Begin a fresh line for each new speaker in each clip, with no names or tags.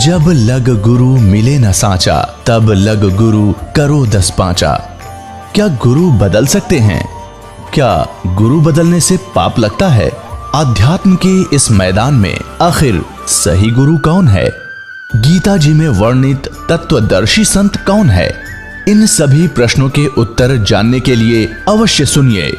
जब लग गुरु मिले न साचा, तब लग गुरु करो 10 पांचा। क्या गुरु बदल सकते हैं? क्या गुरु बदलने से पाप लगता है? आध्यात्म के इस मैदान में आखिर सही गुरु कौन है? गीता जी में वर्णित तत्वदर्शी संत कौन है? इन सभी प्रश्नों के उत्तर जानने के लिए अवश्य सुनिए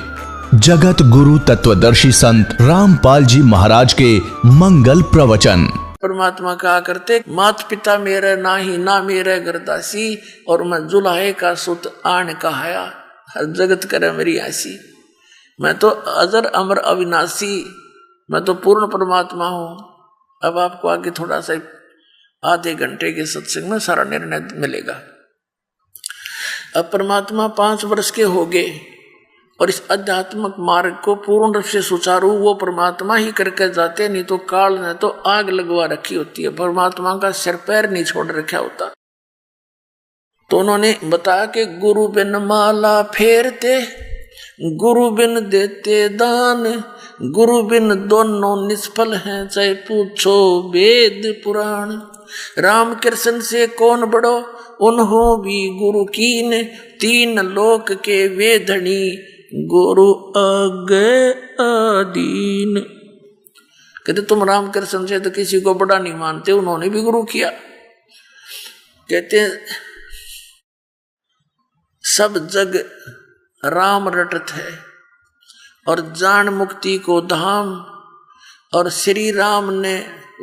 जगत गुरु तत्वदर्शी संत रामपाल जी महाराज के मंगल प्रवचन।
परमात्मा कहा करते, मात पिता मेरे नाही, ना मेरे गरदासी, और मैं जुलाहे का सुत आन कहाया, हर जगत करे मेरी ऐसी। मैं तो अजर अमर अविनाशी, मैं तो पूर्ण परमात्मा हूँ। अब आपको आगे थोड़ा सा आधे घंटे के सत्संग में सारा निर्णय मिलेगा। अब परमात्मा 5 वर्ष के हो गए और इस आध्यात्मिक मार्ग को पूर्ण रूप से सुचारू वो परमात्मा ही करके जाते, नहीं तो काल ने तो आग लगवा रखी होती है, परमात्मा का सिर पैर नहीं छोड़ रखा होता। तो उन्होंने बताया कि गुरु बिन माला फेरते, गुरु बिन देते दान, गुरु बिन दोनों निष्फल हैं, चाहे पूछो वेद पुराण। राम कृष्ण से कौन बड़ो, उन्हों भी गुरु कीन, 3 लोक के वेदनी, गुरु आगे आदीन। कहते तुम राम कृष्ण से तो किसी को बड़ा नहीं मानते, उन्होंने भी गुरु किया। कहते सब जग राम रटत है और जान मुक्ति को धाम, और श्री राम ने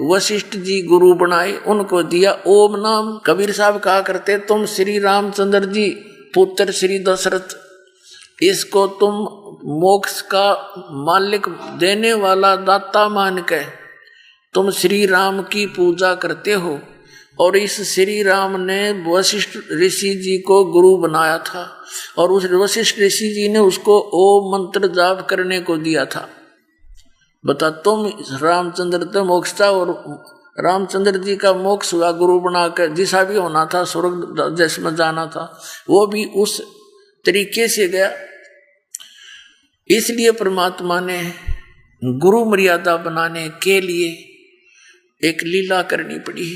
वशिष्ठ जी गुरु बनाए, उनको दिया ओम नाम। कबीर साहब कहा करते, तुम श्री रामचंद्र जी पुत्र श्री दशरथ, इसको तुम मोक्ष का मालिक देने वाला दाता मान के तुम श्री राम की पूजा करते हो, और इस श्री राम ने वशिष्ठ ऋषि जी को गुरु बनाया था, और उस वशिष्ठ ऋषि जी ने उसको ओम मंत्र जाप करने को दिया था। बता, तुम रामचंद्र तो मोक्ष था, और रामचंद्र जी का मोक्ष हुआ गुरु बना कर, जिसा भी होना था, स्वर्ग जिसमें जाना था, वो भी उस तरीके से गया। इसलिए परमात्मा ने गुरु मर्यादा बनाने के लिए एक लीला करनी पड़ी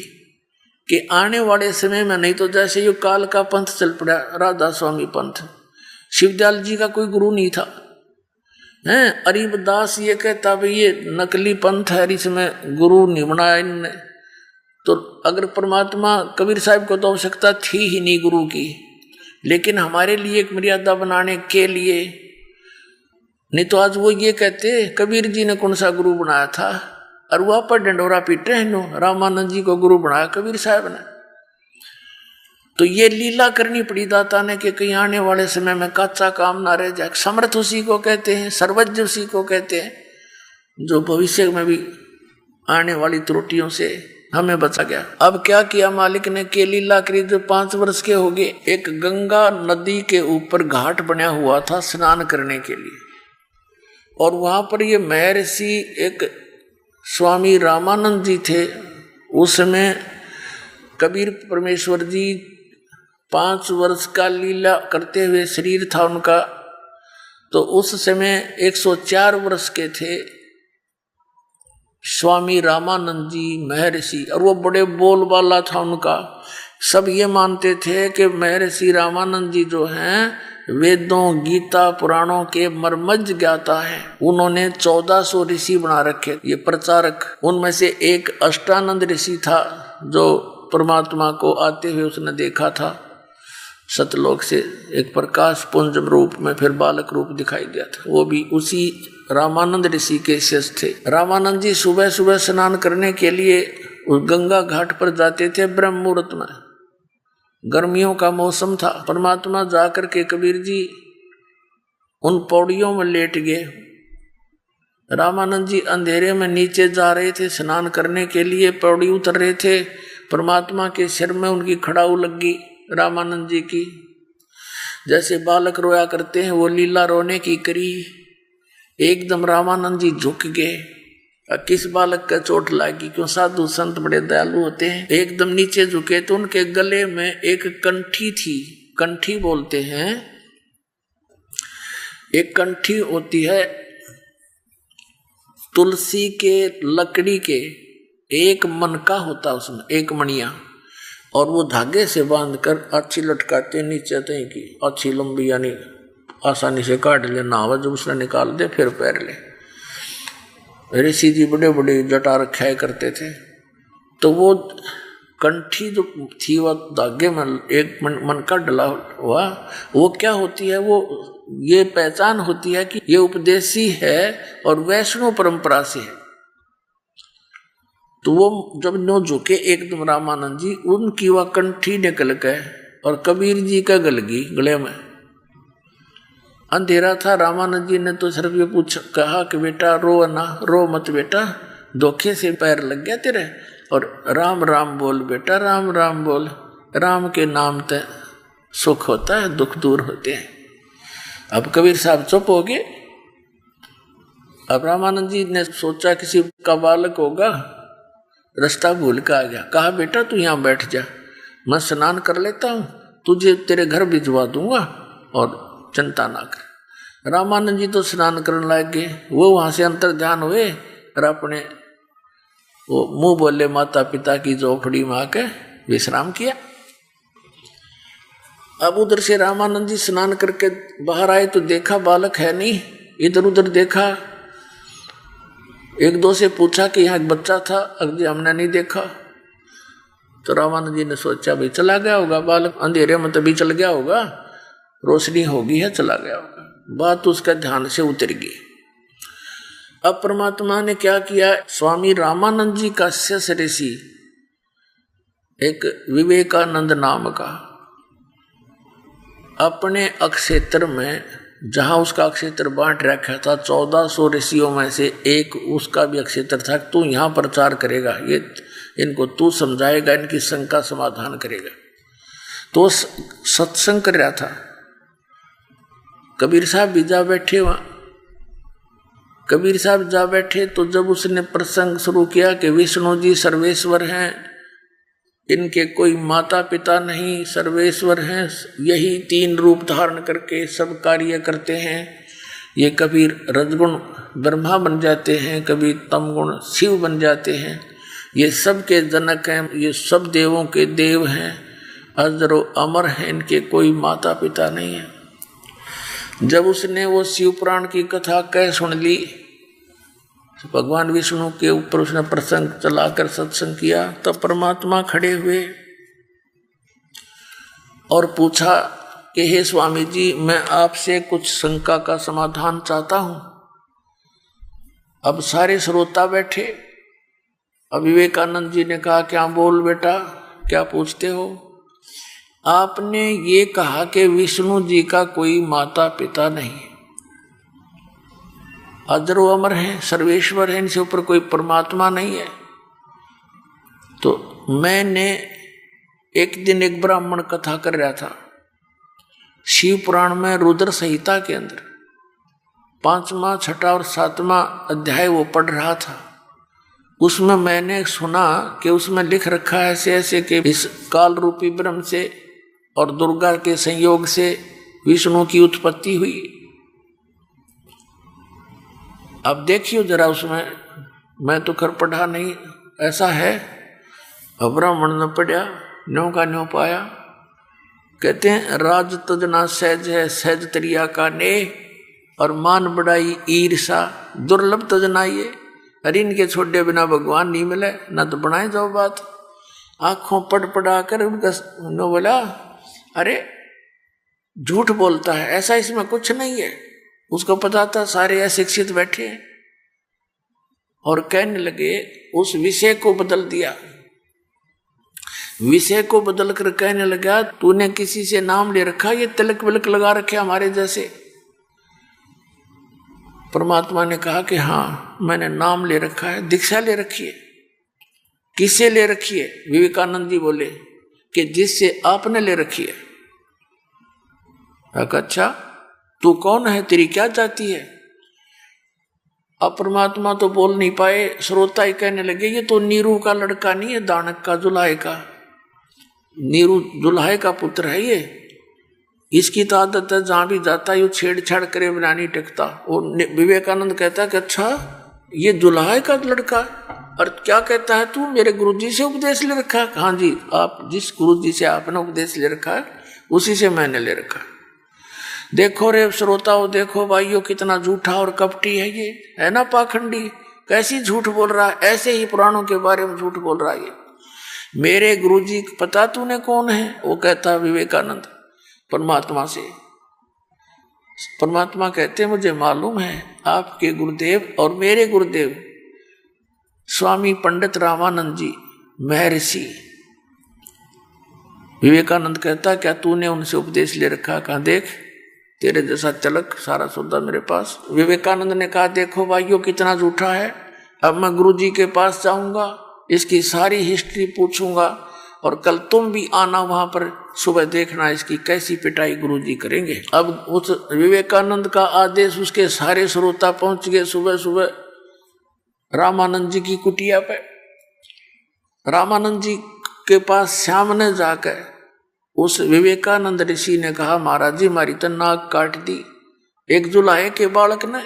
कि आने वाले समय में, नहीं तो जैसे ये काल का पंथ चल पड़ा, राधा स्वामी पंथ, शिवदयाल जी का कोई गुरु नहीं था हैं। अरिबदास ये कहता भाई ये नकली पंथ है, इसमें गुरु नहीं बनाया इनने। तो अगर परमात्मा, कबीर साहब को तो आवश्यकता थी ही नहीं गुरु की, लेकिन हमारे लिए एक मर्यादा बनाने के लिए, नहीं तो आज वो ये कहते कबीर जी ने कौन सा गुरु बनाया था, और वह पर डंडोरा पीटे हैं, रामानंद जी को गुरु बनाया कबीर साहब ने। तो ये लीला करनी पड़ी दाता ने कि कहीं आने वाले समय में कच्चा काम ना रह जाए। समर्थ उसी को कहते हैं, सर्वज्ञ उसी को कहते हैं, जो भविष्य में भी आने वाली त्रुटियों से हमें बचा गया। अब क्या किया मालिक ने, के लीला करी। जो 5 वर्ष के हो गए, एक गंगा नदी के ऊपर घाट बना हुआ था स्नान करने के लिए, और वहां पर ये महर्षि एक स्वामी रामानंद जी थे। उस समय कबीर परमेश्वर जी 5 वर्ष का लीला करते हुए शरीर था उनका, तो उस समय 104 वर्ष के थे स्वामी रामानंद जी महर्षि, और वो बड़े बोल वाला था उनका। सब ये मानते थे कि महर्षि रामानंद जी जो हैं वेदों गीता पुराणों के मर्मज्ञ ज्ञाता है। उन्होंने 1400 ऋषि बना रखे, ये प्रचारक। उनमें से एक अष्टानंद ऋषि था, जो परमात्मा को आते हुए उसने देखा था सतलोक से, एक प्रकाश पुंज रूप में, फिर बालक रूप दिखाई दिया था। वो भी उसी रामानंद ऋषि के शिष्य थे। रामानंद जी सुबह सुबह स्नान करने के लिए उस गंगा घाट पर जाते थे ब्रह्म मुहूर्त में। गर्मियों का मौसम था। परमात्मा जाकर के कबीर जी उन पौड़ियों में लेट गए। रामानंद जी अंधेरे में नीचे जा रहे थे स्नान करने के लिए, पौड़ी उतर रहे थे। परमात्मा के सिर में उनकी खड़ाऊ लग गई रामानंद जी की। जैसे बालक रोया करते हैं, वो लीला रोने की करी। एकदम रामानंद जी झुक गए। किस बालक का चोट लगी, क्यों साधु संत बड़े दयालु होते हैं। एकदम नीचे झुके तो उनके गले में एक कंठी थी। कंठी बोलते हैं, एक कंठी होती है तुलसी के लकड़ी के एक मन का होता उसमें, एक मणिया, और वो धागे से बांधकर अच्छी लटकाते नीचे तय की, अच्छी लंबी, यानी आसानी से काट ले, नाव जब उसने निकाल दे फिर पैर ले। ऋषि जी बड़े बड़े जटा रखाया करते थे, तो वो कंठी जो थी वह धागे में एक मन का डला हुआ, वो क्या होती है, वो ये पहचान होती है कि ये उपदेशी है और वैष्णव परंपरा से है। तो वो जब नो झुके एकदम रामानंद जी, उनकी वह कंठी निकल गए और कबीर जी का गलगी गले में। अंधेरा था, रामानंद जी ने तो सिर्फ ये कहा कि बेटा रो ना, रो मत बेटा, धोखे से पैर लग गया तेरे, और राम राम बोल बेटा, राम राम बोल, राम के नाम ते सुख होता है, दुख दूर होते हैं। अब कबीर साहब चुप हो गए। अब रामानंद जी ने सोचा किसी का बालक होगा, रास्ता भूल के आ गया, कहा बेटा तू यहाँ बैठ जा, मैं स्नान कर लेता हूँ, तुझे तेरे घर भिजवा दूंगा और चिंता ना कर। रामानंद जी तो स्नान करने लग गए, वो वहां से अंतर ध्यान हुए और अपने वो मुंह बोले माता पिता की झोपड़ी में आके विश्राम किया। अब उधर से रामानंद जी स्नान करके बाहर आए तो देखा बालक है नहीं, इधर उधर देखा, एक दो से पूछा कि यहाँ एक बच्चा था, अगले हमने नहीं देखा। तो रामानंद जी ने सोचा भाई चला गया होगा बालक, अंधेरे में तभी चल गया होगा, रोशनी होगी है, चला गया होगा। बात उसका ध्यान से उतर गई। अब परमात्मा ने क्या किया, स्वामी रामानंद जी का शिष्य ऋषि एक विवेकानंद नाम का, अपने अक्षेत्र में, जहां उसका अक्षेत्र बांट रखा था 1400 ऋषियों में से एक उसका भी अक्षेत्र था, तू यहाँ प्रचार करेगा, ये इनको तू समझाएगा, इनकी शंका समाधान करेगा। तो सत्संग कर रहा था, कबीर साहब भी जा बैठे वहां। कबीर साहब जा बैठे तो जब उसने प्रसंग शुरू किया कि विष्णु जी सर्वेश्वर हैं, इनके कोई माता पिता नहीं, सर्वेश्वर हैं, यही 3 रूप धारण करके सब कार्य करते हैं। ये कभी रजगुण ब्रह्मा बन जाते हैं, कभी तमगुण शिव बन जाते हैं, ये सब के जनक हैं, ये सब देवों के देव हैं, अजरो अमर हैं, इनके कोई माता पिता नहीं है। जब उसने वो शिव पुराण की कथा कह सुन ली, भगवान विष्णु के ऊपर उसने प्रसंग चलाकर सत्संग किया, तब परमात्मा खड़े हुए और पूछा कि हे स्वामी जी, मैं आपसे कुछ शंका का समाधान चाहता हूं। अब सारे श्रोता बैठे। अब विवेकानंद जी ने कहा क्या बोल बेटा, क्या पूछते हो। आपने ये कहा कि विष्णु जी का कोई माता पिता नहीं, अजरो अमर है, सर्वेश्वर है, इनसे ऊपर कोई परमात्मा नहीं है। तो मैंने एक दिन एक ब्राह्मण कथा कर रहा था, शिव पुराण में रुद्र संहिता के अंदर 5वां, 6वां और 7वां अध्याय वो पढ़ रहा था। उसमें मैंने सुना कि उसमें लिख रखा है ऐसे ऐसे कि इस काल रूपी ब्रह्म से और दुर्गा के संयोग से विष्णु की उत्पत्ति हुई। अब देखियो जरा उसमें, मैं तो कर पढ़ा नहीं, ऐसा है। अब ब्राह्मण ने पढ़ा, न्यों का न्यों पाया। कहते हैं राज तजना सहज है, सहज तरिया का ने, और मान बढ़ाई ईर्षा दुर्लभ तजना ये। अरे इनके छोड़े बिना भगवान नहीं मिले, ना तो बनाए जाओ बात। आंखों पढ़ पढ़ा कर उनका नो बोला, अरे झूठ बोलता है, ऐसा इसमें कुछ नहीं है। उसको पता था सारे अशिक्षित बैठे हैं, और कहने लगे, उस विषय को बदल दिया। विषय को बदल कर कहने लगा, तूने किसी से नाम ले रखा, ये तिलक विलक लगा रखे हमारे जैसे। परमात्मा ने कहा कि हाँ मैंने नाम ले रखा है, दीक्षा ले रखी है। किससे ले रखी है? विवेकानंद जी बोले कि जिससे आपने ले रखी है। अच्छा तू कौन है, तेरी क्या जाति है? अब परमात्मा तो बोल नहीं पाए, श्रोता ही कहने लगे, ये तो नीरू का लड़का नहीं है, दानक का, जुलाहे का। नीरू जुलाहे का पुत्र है ये। इसकी तो आदत है जहां भी जाता है ये छेड़छाड़ करे बिना नहीं टिकता। और विवेकानंद कहता कि अच्छा ये जुलाहे का लड़का, और क्या कहता है, तू मेरे गुरुजी से उपदेश ले रखा है? हाँ जी, आप जिस गुरुजी से आपने उपदेश ले रखा है उसी से मैंने ले रखा है। देखो रे श्रोताओं, देखो भाइयों, कितना झूठा और कपटी है ये, है ना पाखंडी, कैसी झूठ बोल रहा है, ऐसे ही पुराणों के बारे में झूठ बोल रहा है ये। मेरे गुरुजी पता तूने कौन है? वो कहता विवेकानंद परमात्मा से। परमात्मा कहते मुझे मालूम है आपके गुरुदेव और मेरे गुरुदेव स्वामी पंडित रामानंद जी महर्षि। विवेकानंद कहता क्या तूने उनसे उपदेश ले रखा? कहा देख तेरे जैसा चलक सारा सौदा मेरे पास। विवेकानंद ने कहा देखो भाइयों कितना झूठा है, अब मैं गुरुजी के पास जाऊंगा, इसकी सारी हिस्ट्री पूछूंगा और कल तुम भी आना वहां पर, सुबह देखना इसकी कैसी पिटाई गुरुजी करेंगे। अब उस विवेकानंद का आदेश उसके सारे श्रोता पहुंच गए सुबह सुबह रामानंद जी की कुटिया पे। रामानंद जी के पास सामने जाकर उस विवेकानंद ऋषि ने कहा महाराज जी हमारी तो नाक काट दी एक जुलाहे के बालक ने।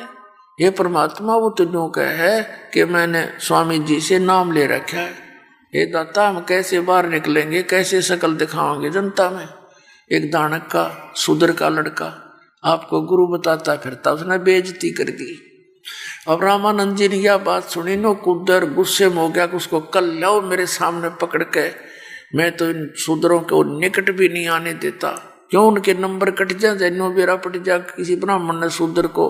ये परमात्मा वो तो यूं कह है कि मैंने स्वामी जी से नाम ले रखा है, ये दाता हम कैसे बाहर निकलेंगे, कैसे शकल दिखाओगे जनता में। एक दानक का शूद्र का लड़का आपको गुरु बताता फिरता, उसने बेइज्जती कर दी। अब रामानंद जी ने यह बात सुनी नो कुदर गुस्से में हो गया कि उसको कल लाओ मेरे सामने पकड़ के, मैं तो इन शूद्रों को निकट भी नहीं आने देता, क्यों उनके नंबर कट जाए, जैनो बेरा पट जा। किसी ब्राह्मण ने शूद्र को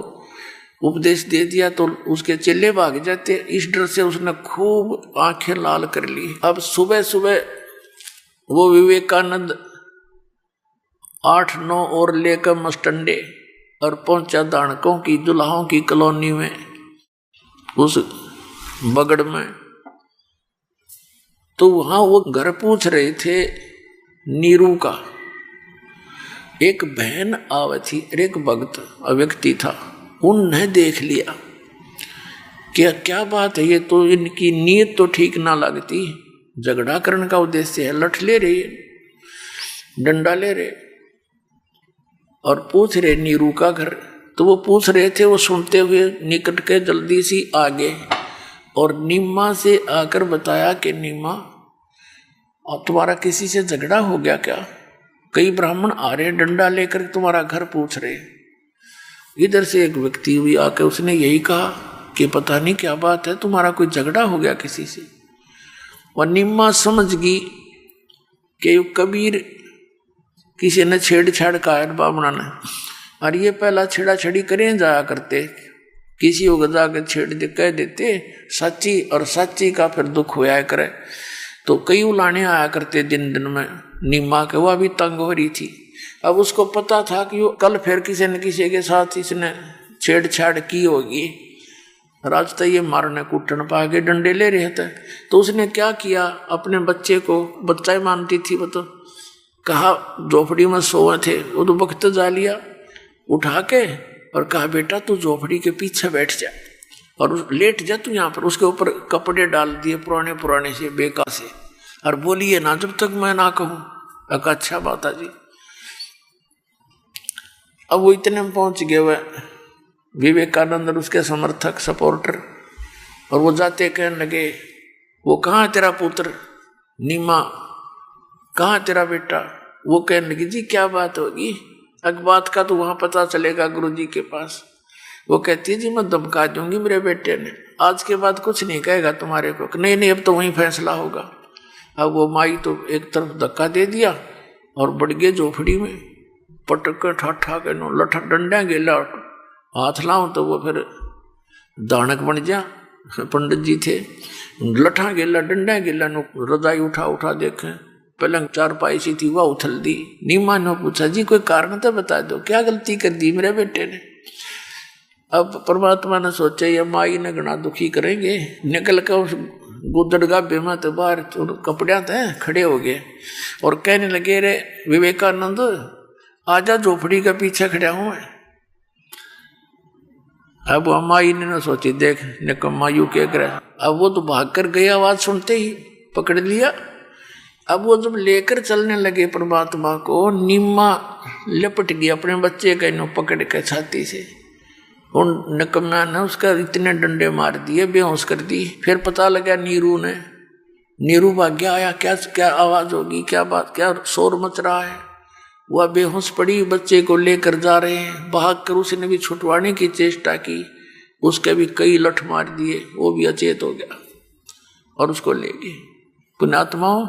उपदेश दे दिया तो उसके चेले भाग जाते, इस डर से उसने खूब आंखें लाल कर ली। अब सुबह सुबह वो विवेकानंद 8-9 और लेकर मस्टंडे और पहुंचा दानकों की दुल्हाओं की कॉलोनी में, उस बगड़ में। तो वहां वो घर पूछ रहे थे नीरू का। एक बहन आवे थी, एक भक्त व्यक्ति था, उनने देख लिया क्या क्या बात है, ये तो इनकी नीयत तो ठीक ना लगती, झगड़ा करने का उद्देश्य है, लठ ले रही है, डंडा ले रहे और पूछ रहे नीरू का घर। तो वो पूछ रहे थे, वो सुनते हुए निकट के जल्दी सी आगे और नीमा से आकर बताया कि नीमा अब तुम्हारा किसी से झगड़ा हो गया क्या? कई ब्राह्मण आ रहे हैं डंडा लेकर तुम्हारा घर पूछ रहे। इधर से एक व्यक्ति हुई आकर उसने यही कहा कि पता नहीं क्या बात है, तुम्हारा कोई झगड़ा हो गया किसी से। और नीमा समझ गई कि कबीर किसी ने छेड़छाड़ का है बामना ने, और ये पहला छेड़ा छेड़ी करें जाया करते, किसी को जाकर छेड़ दे कह देते सच्ची, और सच्ची का फिर दुख होया करे। तो कई उलाने आया करते दिन दिन में नीमा के, वह भी तंग हो रही थी। अब उसको पता था कि कल फिर किसी न किसी के साथ इसने छेड़छाड़ की होगी, राज तो ये मारने कूटन पा के डंडे ले रहे थे। तो उसने क्या किया, अपने बच्चे को, बच्चा ही मानती थी वो, तो कहा झोपड़ी में सोए थे, वो तो वक्त जा लिया उठा के और कहा बेटा तू झोपड़ी के पीछे बैठ जा और लेट जा तू यहाँ पर। उसके ऊपर कपड़े डाल दिए पुराने पुराने से बेका से, और बोलिए ना जब तक मैं ना कहूँ। अच्छा बात है जी। अब वो इतने में पहुंच गए वह विवेकानंद और उसके समर्थक सपोर्टर, और वो जाते कहने लगे वो कहाँ तेरा पुत्र नीमा, कहाँ तेरा बेटा? वो कहने लगी जी क्या बात होगी, अग बात का तो वहां पता चलेगा गुरुजी के पास। वो कहती है जी मैं धमका दूंगी मेरे बेटे ने, आज के बाद कुछ नहीं कहेगा तुम्हारे को। नहीं नहीं अब तो वहीं फैसला होगा। अब वो माई तो एक तरफ धक्का दे दिया और बढ़ गए झोपड़ी में, पटक ठाठा के नो लठा डंडा गेला हाथ लाऊं तो वो फिर दानक बन जा। पंडित जी थे, लठा गेला डंडा गेला नो रजाई उठा उठा देखे, पलंग चारपाई सी थी वह उथल दी। नीमा ने पूछा जी कोई कारण तो बता दो, क्या गलती कर दी मेरे बेटे ने? अब परमात्मा ने सोचा ये माई ने घना दुखी करेंगे, निकल कर उस गुदड़ गाबे में तो बाहर कपड़े थे खड़े हो गए और कहने लगे रे विवेकानंद आजा झोपड़ी के पीछे खड़ा हूं मैं। अब माई ने सोची देख निकम्मा यू क्या करे। अब वो तो भाग कर गई, आवाज सुनते ही पकड़ लिया। अब वो जब लेकर चलने लगे परमात्मा को, नीमा लपट गई अपने बच्चे का इन्हों पकड़ के छाती से उन निकम्मा ने उसका इतने डंडे मार दिए, बेहोश कर दी। फिर पता लगा नीरू भाग गया, आया क्या क्या आवाज होगी, क्या बात, क्या शोर मच रहा है। वह बेहोश पड़ी, बच्चे को लेकर जा रहे हैं। भाग कर उसने भी छुटवाने की चेष्टा की, उसके भी कई लठ मार दिए, वो भी अचेत हो गया और उसको ले गए। पुण्यात्माओं,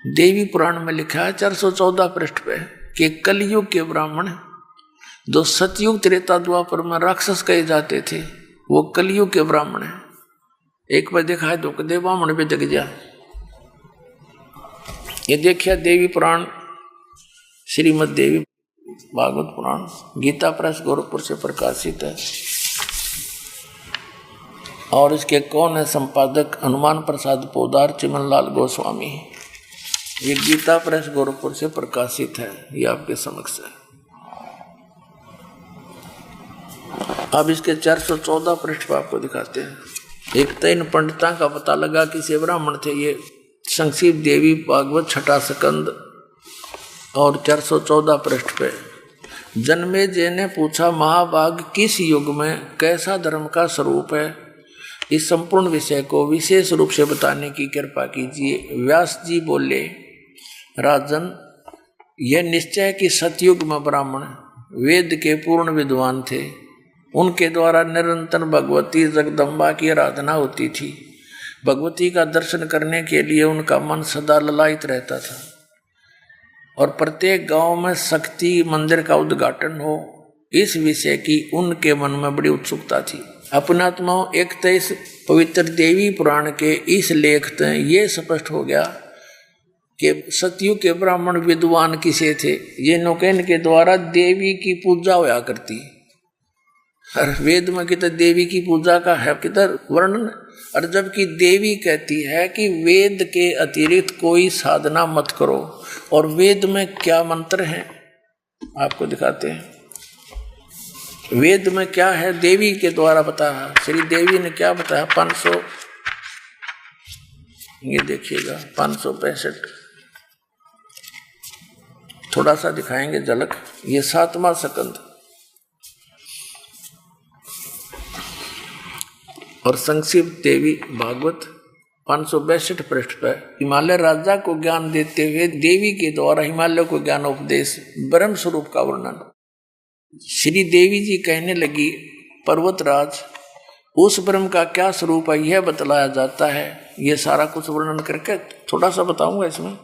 देवी पुराण में लिखा है 414 पृष्ठ पे कि कलयुग के ब्राह्मण जो सतयुग त्रेता द्वापर में राक्षस कहे जाते थे, वो कलयुग के ब्राह्मण है। एक बार देखा है तो दे ब्राह्मण पे जग जा। ये देखिए देवी पुराण, श्रीमद देवी भागवत पुराण, गीता प्रेस गोरखपुर से प्रकाशित है। और इसके कौन है संपादक? हनुमान प्रसाद पोदार, चिमनलाल गोस्वामी। ये गीता प्रेस गोरखपुर से प्रकाशित है, ये आपके समक्ष है। अब इसके 414 पृष्ठ पर आपको दिखाते हैं। एक तो इन पंडिता का पता लगा कि से ब्राह्मण थे। ये संक्षिप्त देवी भागवत छठा स्कंद और 414 पृष्ठ पे जन्मेजय ने पूछा, महाभाग किस युग में कैसा धर्म का स्वरूप है? इस संपूर्ण विषय को विशेष रूप से बताने की कृपा कीजिए। व्यास जी बोले, राजन, यह निश्चय कि सतयुग में ब्राह्मण वेद के पूर्ण विद्वान थे। उनके द्वारा निरंतर भगवती जगदम्बा की आराधना होती थी। भगवती का दर्शन करने के लिए उनका मन सदा ललायित रहता था और प्रत्येक गांव में शक्ति मंदिर का उद्घाटन हो, इस विषय की उनके मन में बड़ी उत्सुकता थी। अपनात्माओं, एक तो इस पवित्र देवी पुराण के इस लेख से ये स्पष्ट हो गया कि सतयुग के ब्राह्मण विद्वान किसे थे। ये नौकेन के द्वारा देवी की पूजा होया करती। और वेद में किधर देवी की पूजा का है किधर वर्णन, और जबकि देवी कहती है कि वेद के अतिरिक्त कोई साधना मत करो। और वेद में क्या मंत्र हैं आपको दिखाते हैं। वेद में क्या है देवी के द्वारा बताया। श्री देवी ने क्या बताया? 500, ये देखिएगा 565, थोड़ा सा दिखाएंगे झलक। ये 7वां स्कंद और संक्षिप्त देवी भागवत 562 पृष्ठ पर हिमालय राजा को ज्ञान देते हुए देवी के द्वारा हिमालय को ज्ञान उपदेश, ब्रह्म स्वरूप का वर्णन। श्री देवी जी कहने लगी, पर्वतराज, उस ब्रह्म का क्या स्वरूप है यह बतलाया जाता है। यह सारा कुछ वर्णन करके थोड़ा सा बताऊंगा इसमें।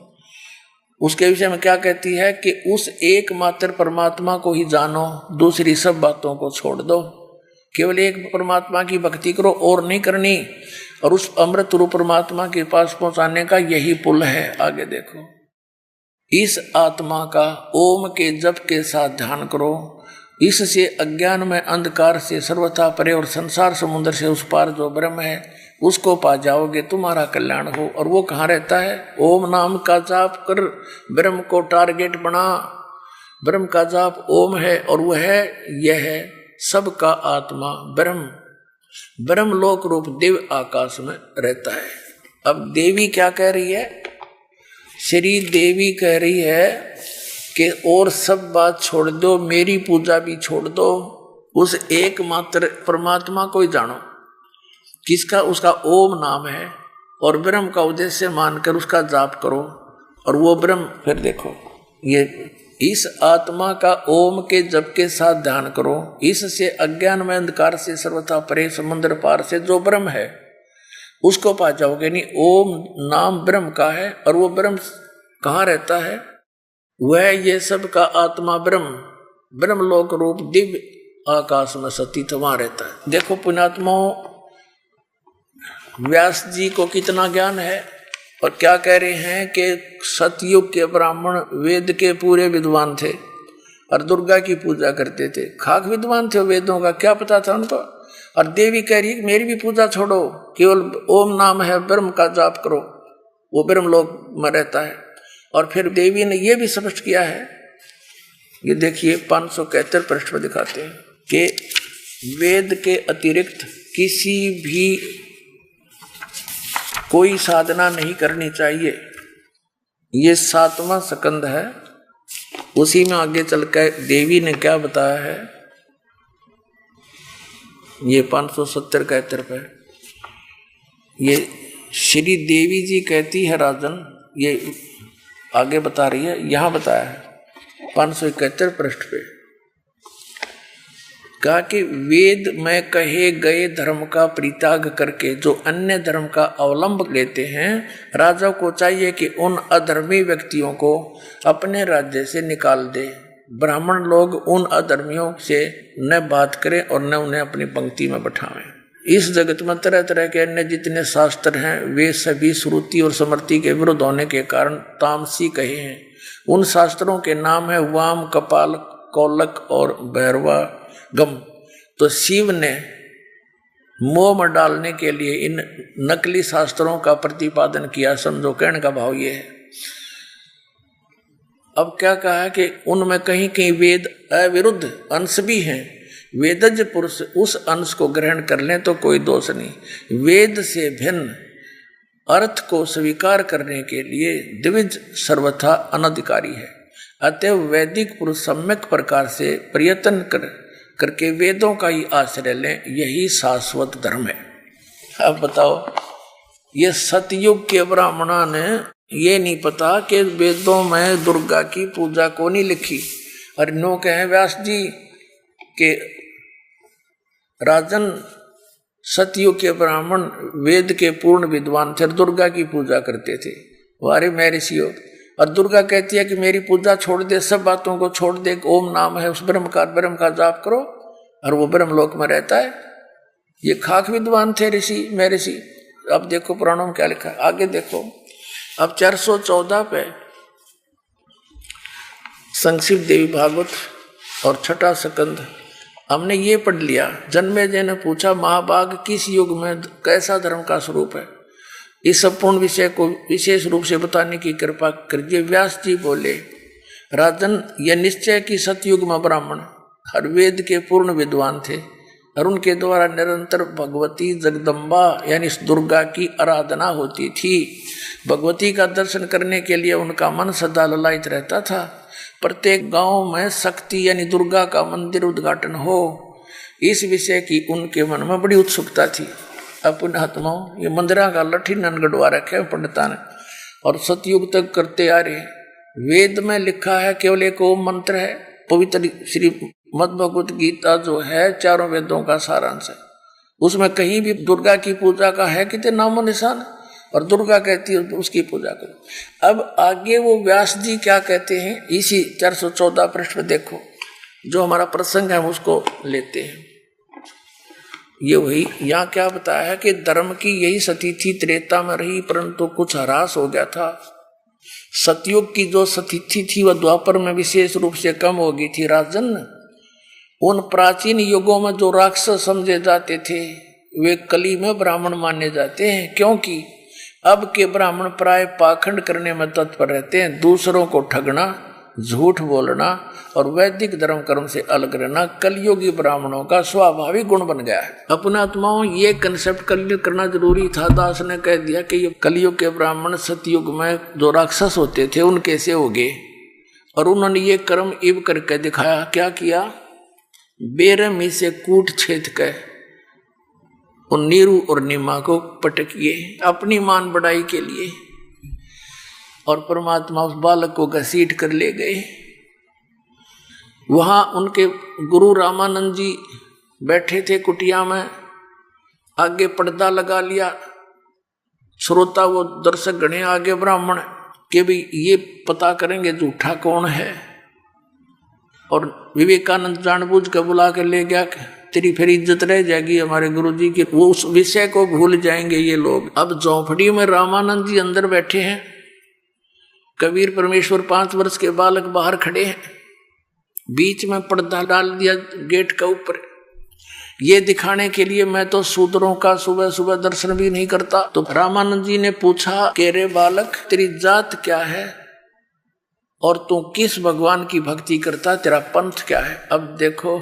उसके विषय में क्या कहती है कि उस एकमात्र परमात्मा को ही जानो, दूसरी सब बातों को छोड़ दो। केवल एक परमात्मा की भक्ति करो और नहीं करनी, और उस अमृत रूप परमात्मा के पास पहुंचाने का यही पुल है। आगे देखो, इस आत्मा का ओम के जप के साथ ध्यान करो। इससे अज्ञान में अंधकार से सर्वथा परे और संसार समुद्र से उस पार जो ब्रह्म है उसको पा जाओगे, तुम्हारा कल्याण हो। और वो कहाँ रहता है? ओम नाम का जाप कर ब्रह्म को टारगेट बना। ब्रह्म का जाप ओम है और वह यह है सबका आत्मा ब्रह्म लोक रूप दिव्य आकाश में रहता है। अब देवी क्या कह रही है? श्री देवी कह रही है कि और सब बात छोड़ दो, मेरी पूजा भी छोड़ दो, उस एकमात्र परमात्मा को ही जानो। किसका? उसका ओम नाम है और ब्रह्म का उद्देश्य मानकर उसका जाप करो और वो ब्रह्म। फिर देखो, ये इस आत्मा का ओम के जप के साथ ध्यान करो। इससे अज्ञान में अंधकार से सर्वथा परे समुद्र पार से जो ब्रह्म है उसको पा जाओगे। नहीं, ओम नाम ब्रह्म का है और वो ब्रह्म कहाँ रहता है? वह ये सब का आत्मा ब्रह्म लोक रूप दिव्य आकाश में सतीत वहां रहता है। देखो पुण्यात्माओं, व्यास जी को कितना ज्ञान है और क्या कह रहे हैं कि सतयुग के ब्राह्मण वेद के पूरे विद्वान थे और दुर्गा की पूजा करते थे। खाक विद्वान थे, वेदों का क्या पता था उनको। और देवी कह रही है मेरी भी पूजा छोड़ो, केवल ओम नाम है, ब्रह्म का जाप करो, वो ब्रह्म लोक में रहता है। और फिर देवी ने यह भी स्पष्ट किया है, ये देखिए 571 पृष्ठ पर दिखाते हैं कि वेद के अतिरिक्त किसी भी कोई साधना नहीं करनी चाहिए। ये 7वां स्कंद है, उसी में आगे चलकर देवी ने क्या बताया है ये 570-71 पे ये श्री देवी जी कहती है राजन, ये आगे बता रही है, यहां बताया है 571 पृष्ठ पे, कहा कि वेद में कहे गए धर्म का परित्याग करके जो अन्य धर्म का अवलंब लेते हैं, राजा को चाहिए कि उन अधर्मी व्यक्तियों को अपने राज्य से निकाल दे। ब्राह्मण लोग उन अधर्मियों से न बात करें और न उन्हें अपनी पंक्ति में बैठावें। इस जगत में तरह तरह के अन्य जितने शास्त्र हैं वे सभी श्रुति और स्मृति के विरुद्ध होने के कारण तामसी कहे हैं। उन शास्त्रों के नाम है वाम, कपाल, कौलक और भैरवा गम। तो शिव ने मोह में डालने के लिए इन नकली शास्त्रों का प्रतिपादन किया। समझो, कहने का भाव ये है। अब क्या कहा कि उनमें कहीं कहीं वेद अविरुद्ध अंश भी हैं। वेदज पुरुष उस अंश को ग्रहण कर लें तो कोई दोष नहीं। वेद से भिन्न अर्थ को स्वीकार करने के लिए द्विज सर्वथा अनधिकारी है। अतः वैदिक पुरुष सम्यक प्रकार से प्रयत्न करके वेदों का ही आश्रय लें, यही शाश्वत धर्म है। अब बताओ, ये सतयुग के ब्राह्मणों ने ये नहीं पता कि वेदों में दुर्गा की पूजा को नहीं लिखी। और नो कहे व्यास जी के राजन सतयुग के ब्राह्मण वेद के पूर्ण विद्वान थे, दुर्गा की पूजा करते थे। वारे महर्षियों, और दुर्गा कहती है कि मेरी पूजा छोड़ दे, सब बातों को छोड़ दे, ओम नाम है उस ब्रह्म का जाप करो, और वो ब्रह्मलोक में रहता है। ये खाक विद्वान थे ऋषि महर्षि। अब देखो पुराणों में क्या लिखा है, आगे देखो। अब 414 पे संक्षिप्त देवी भागवत और छठा स्कंद हमने ये पढ़ लिया। जन्मेजय ने पूछा, महाभाग किस युग में कैसा धर्म का स्वरूप है? इस संपूर्ण विषय को विशेष रूप से बताने की कृपा करिए। व्यास जी बोले, राजन, यह निश्चय कि सतयुग में ब्राह्मण हर वेद के पूर्ण विद्वान थे और उनके द्वारा निरंतर भगवती जगदम्बा यानी दुर्गा की आराधना होती थी। भगवती का दर्शन करने के लिए उनका मन सदा ललायित रहता था। प्रत्येक गांव में शक्ति यानी दुर्गा का मंदिर उद्घाटन हो, इस विषय की उनके मन में बड़ी उत्सुकता थी। अपने आत्माओं ये मंदिरा का लठी ननगढ़वा रखे पंडिता ने, और सतयुग तक करते आ रहे। वेद में लिखा है केवल एक ओम मंत्र है। पवित्र श्री मद्भगवत गीता जो है चारों वेदों का सारांश है। उसमें कहीं भी दुर्गा की पूजा का है कितने नामो निशान, और दुर्गा कहती है उसकी पूजा करो। अब आगे वो व्यास जी क्या कहते हैं, इसी 414 पृष्ठ में देखो, जो हमारा प्रसंग है उसको लेते हैं। ये वही यहाँ क्या बताया है कि धर्म की यही सतिथि त्रेता में रही, परंतु कुछ ह्रास हो गया था। सतयुग की जो सतिथि थी वह द्वापर में विशेष रूप से कम हो गई थी। राजन, उन प्राचीन युगों में जो राक्षस समझे जाते थे वे कली में ब्राह्मण माने जाते हैं, क्योंकि अब के ब्राह्मण प्राय पाखंड करने में तत्पर रहते हैं। दूसरों को ठगना, झूठ बोलना और वैदिक धर्म कर्म से अलग रहना कलयुगी ब्राह्मणों का स्वाभाविक गुण बन गया है। अपने आत्माओं ये कंसेप्ट कलयुग करना जरूरी था। दास ने कह दिया कि ये कलयुग के ब्राह्मण सतयुग में जो राक्षस होते थे उन कैसे हो गए, और उन्होंने ये कर्म इव करके दिखाया। क्या किया? बेरहमी से कूट छेद कर उन नीरू और नीमा को पटकिए अपनी मान बढ़ाई के लिए, और परमात्मा उस बालक को घसीट कर ले गए। वहां उनके गुरु रामानंद जी बैठे थे कुटिया में, आगे पर्दा लगा लिया। श्रोता वो दर्शक गणे आगे ब्राह्मण के भी ये पता करेंगे झूठा कौन है, और विवेकानंद जानबूझ कर बुला कर ले गया। तेरी फिर इज्जत रह जाएगी हमारे गुरुजी की, वो उस विषय को भूल जाएंगे ये लोग। अब झोंपड़ी में रामानंद जी अंदर बैठे हैं, कबीर परमेश्वर 5 वर्ष के बालक बाहर खड़े हैं। बीच में पर्दा डाल दिया गेट का ऊपर, ये दिखाने के लिए मैं तो शूद्रों का सुबह सुबह दर्शन भी नहीं करता। तो रामानंद जी ने पूछा कि रे बालक, तेरी जात क्या है और तू किस भगवान की भक्ति करता, तेरा पंथ क्या है? अब देखो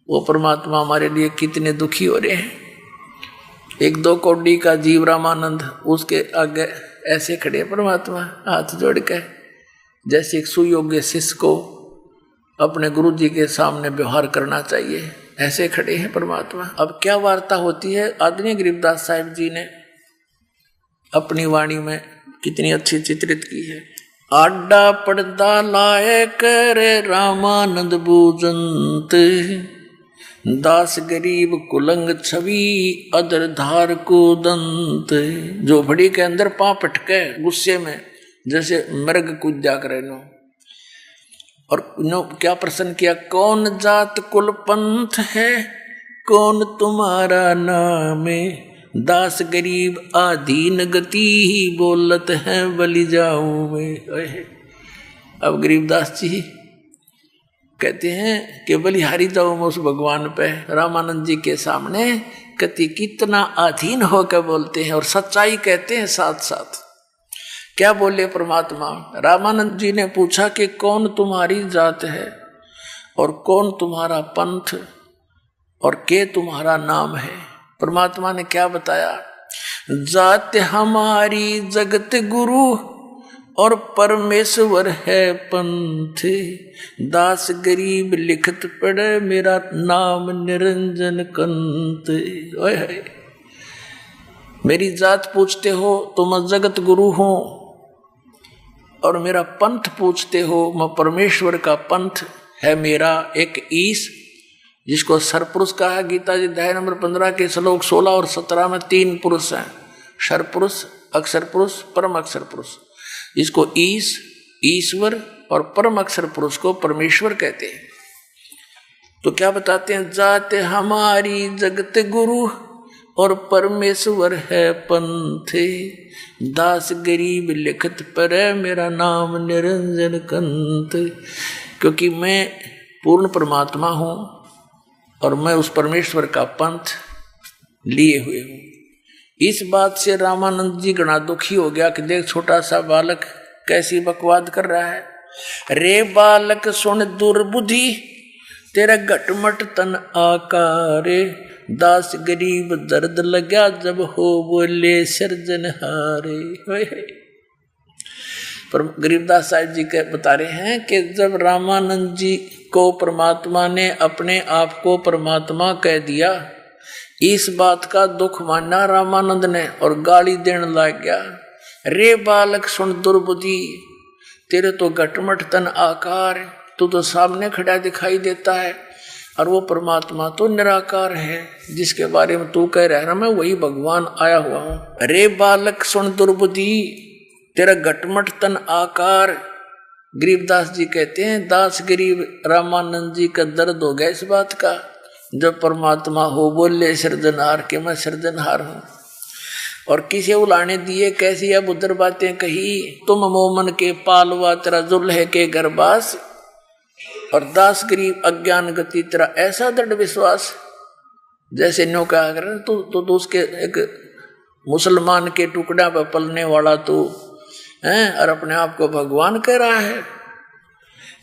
वो परमात्मा हमारे लिए कितने दुखी हो रहे हैं। 1-2 कौड़ी का जीव रामानंद, उसके आगे ऐसे खड़े परमात्मा हाथ जोड़ के, जैसे एक सुयोग्य शिष्य को अपने गुरु जी के सामने व्यवहार करना चाहिए। ऐसे खड़े हैं परमात्मा। अब क्या वार्ता होती है, आदरणीय गरीबदास साहिब जी ने अपनी वाणी में कितनी अच्छी चित्रित की है। आडा पर्दा लाए कर रामानंद बूजंत, दास गरीब कुलंग छवि अदर धार को दंत। झोपड़ी के अंदर पांव पटके गुस्से में जैसे मृग कूद जा करे नो, और नो क्या प्रश्न किया, कौन जात कुल पंथ है, कौन तुम्हारा नाम है, दास गरीब आधीन गति ही बोलत है बलि जाऊं मैं। अब गरीबदास जी कहते हैं कि बलिहारी जाऊं मैं उस भगवान पे। रामानंद जी के सामने कति कितना अधीन होकर बोलते हैं और सच्चाई कहते हैं साथ साथ। क्या बोले परमात्मा, रामानंद जी ने पूछा कि कौन तुम्हारी जात है और कौन तुम्हारा पंथ और के तुम्हारा नाम है। परमात्मा ने क्या बताया, जात हमारी जगत गुरु और परमेश्वर है पंथ, दास गरीब लिखत पढ़े मेरा नाम निरंजन कंत। ओए मेरी जात पूछते हो तो मैं जगत गुरु हूं, और मेरा पंथ पूछते हो मैं परमेश्वर का पंथ है मेरा एक ईश, जिसको सरपुरुष कहा है। गीता जी अध्याय नंबर 15 के श्लोक 16 और 17 में 3 पुरुष हैं, सरपुरुष, अक्षर पुरुष, परम अक्षर पुरुष। इसको ईश, ईश्वर और परम अक्षर पुरुष को परमेश्वर कहते हैं। तो क्या बताते हैं, जाते हमारी जगत गुरु और परमेश्वर है पंथे, दास गरीब लिखत पर मेरा नाम निरंजन कंत। क्योंकि मैं पूर्ण परमात्मा हूं और मैं उस परमेश्वर का पंथ लिए हुए हूं। इस बात से रामानंद जी घना दुखी हो गया कि देख छोटा सा बालक कैसी बकवाद कर रहा है। रे बालक सुन दुर्बुद्धि तेरा घटमट तन आकारे, दास गरीब दर्द लगा जब हो बोले सिरजनहारे। पर गरीबदास साहिब जी के बता रहे हैं कि जब रामानंद जी को परमात्मा ने अपने आप को परमात्मा कह दिया, इस बात का दुख माना रामानंद ने और गाली देने लग गया। रे बालक सुन दुर्बुद्धि, तेरे तो घटमट तन आकार, तू तो सामने खड़ा दिखाई देता है, और वो परमात्मा तो निराकार है जिसके बारे में तू कह रहा है मैं वही भगवान आया हुआ हूं। रे बालक सुन दुर्बुद्धि, तेरा घटमट तन आकार। गरीबदास जी कहते हैं दास गरीब रामानंद जी का दर्द हो गया इस बात का, जब परमात्मा हो बोले सृजनहार के मैं सृजनहार हूं। और किसे उलाने दिए, कैसी अब उधर बातें कही, तुम मोमन के पालवा तेरा जुल्हे के गर्भास, और दास गरीब अज्ञान गति तेरा ऐसा दृढ़ विश्वास। जैसे न्यो कहा कर तो उसके एक मुसलमान के टुकड़ा पर पलने वाला तू है और अपने आप को भगवान कह रहा है।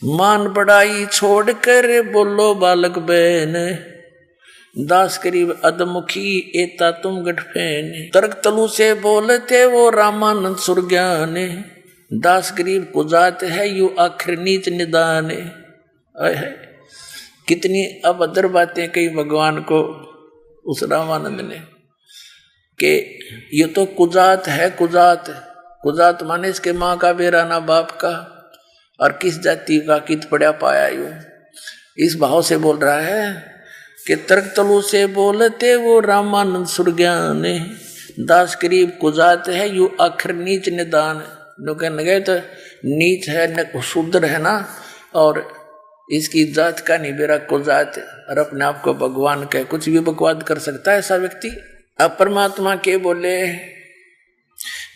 मान बड़ाई छोड़ कर बोलो बालक बहन, दास गरीब अधमुखी एता तुम गठफेन। तर्क तलु से बोलते वो रामानंद सुरज्ञान, दास गरीब कुजात है यू आखिर नीच निदान। कितनी अभद्र बातें कही भगवान को उस रामानंद ने कि ये तो कुजात है। कुजात, कुजात माने इसके माँ का बेरा ना बाप का, और किस जाति का कित पड़ा पाया यूं, इस भाव से बोल रहा है कि तर्क तलु से बोलते वो रामानंद सुरज्ञान, दास गरीब कुजात है यू आखिर नीच निदान। लोग कहने गए तो नीच है शूद्र है ना, और इसकी जात का नहीं बेरा कुजात, और अपने आप को भगवान कह कुछ भी बकवाद कर सकता है ऐसा व्यक्ति। अब परमात्मा के बोले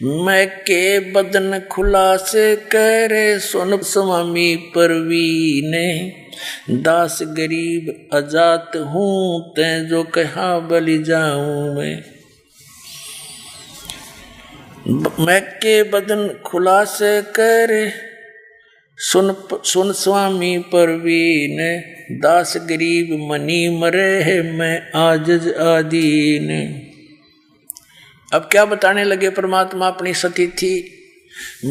मैं के बदन खुलास करे सुन स्वामी परवीने, दास गरीब अजात हूं ते जो कहा बलि जाऊं मैं के बदन खुलास करे सुन स्वामी परवीन, दास गरीब मनी मरे है मैं आजज आदीन। अब क्या बताने लगे परमात्मा अपनी सतिथि,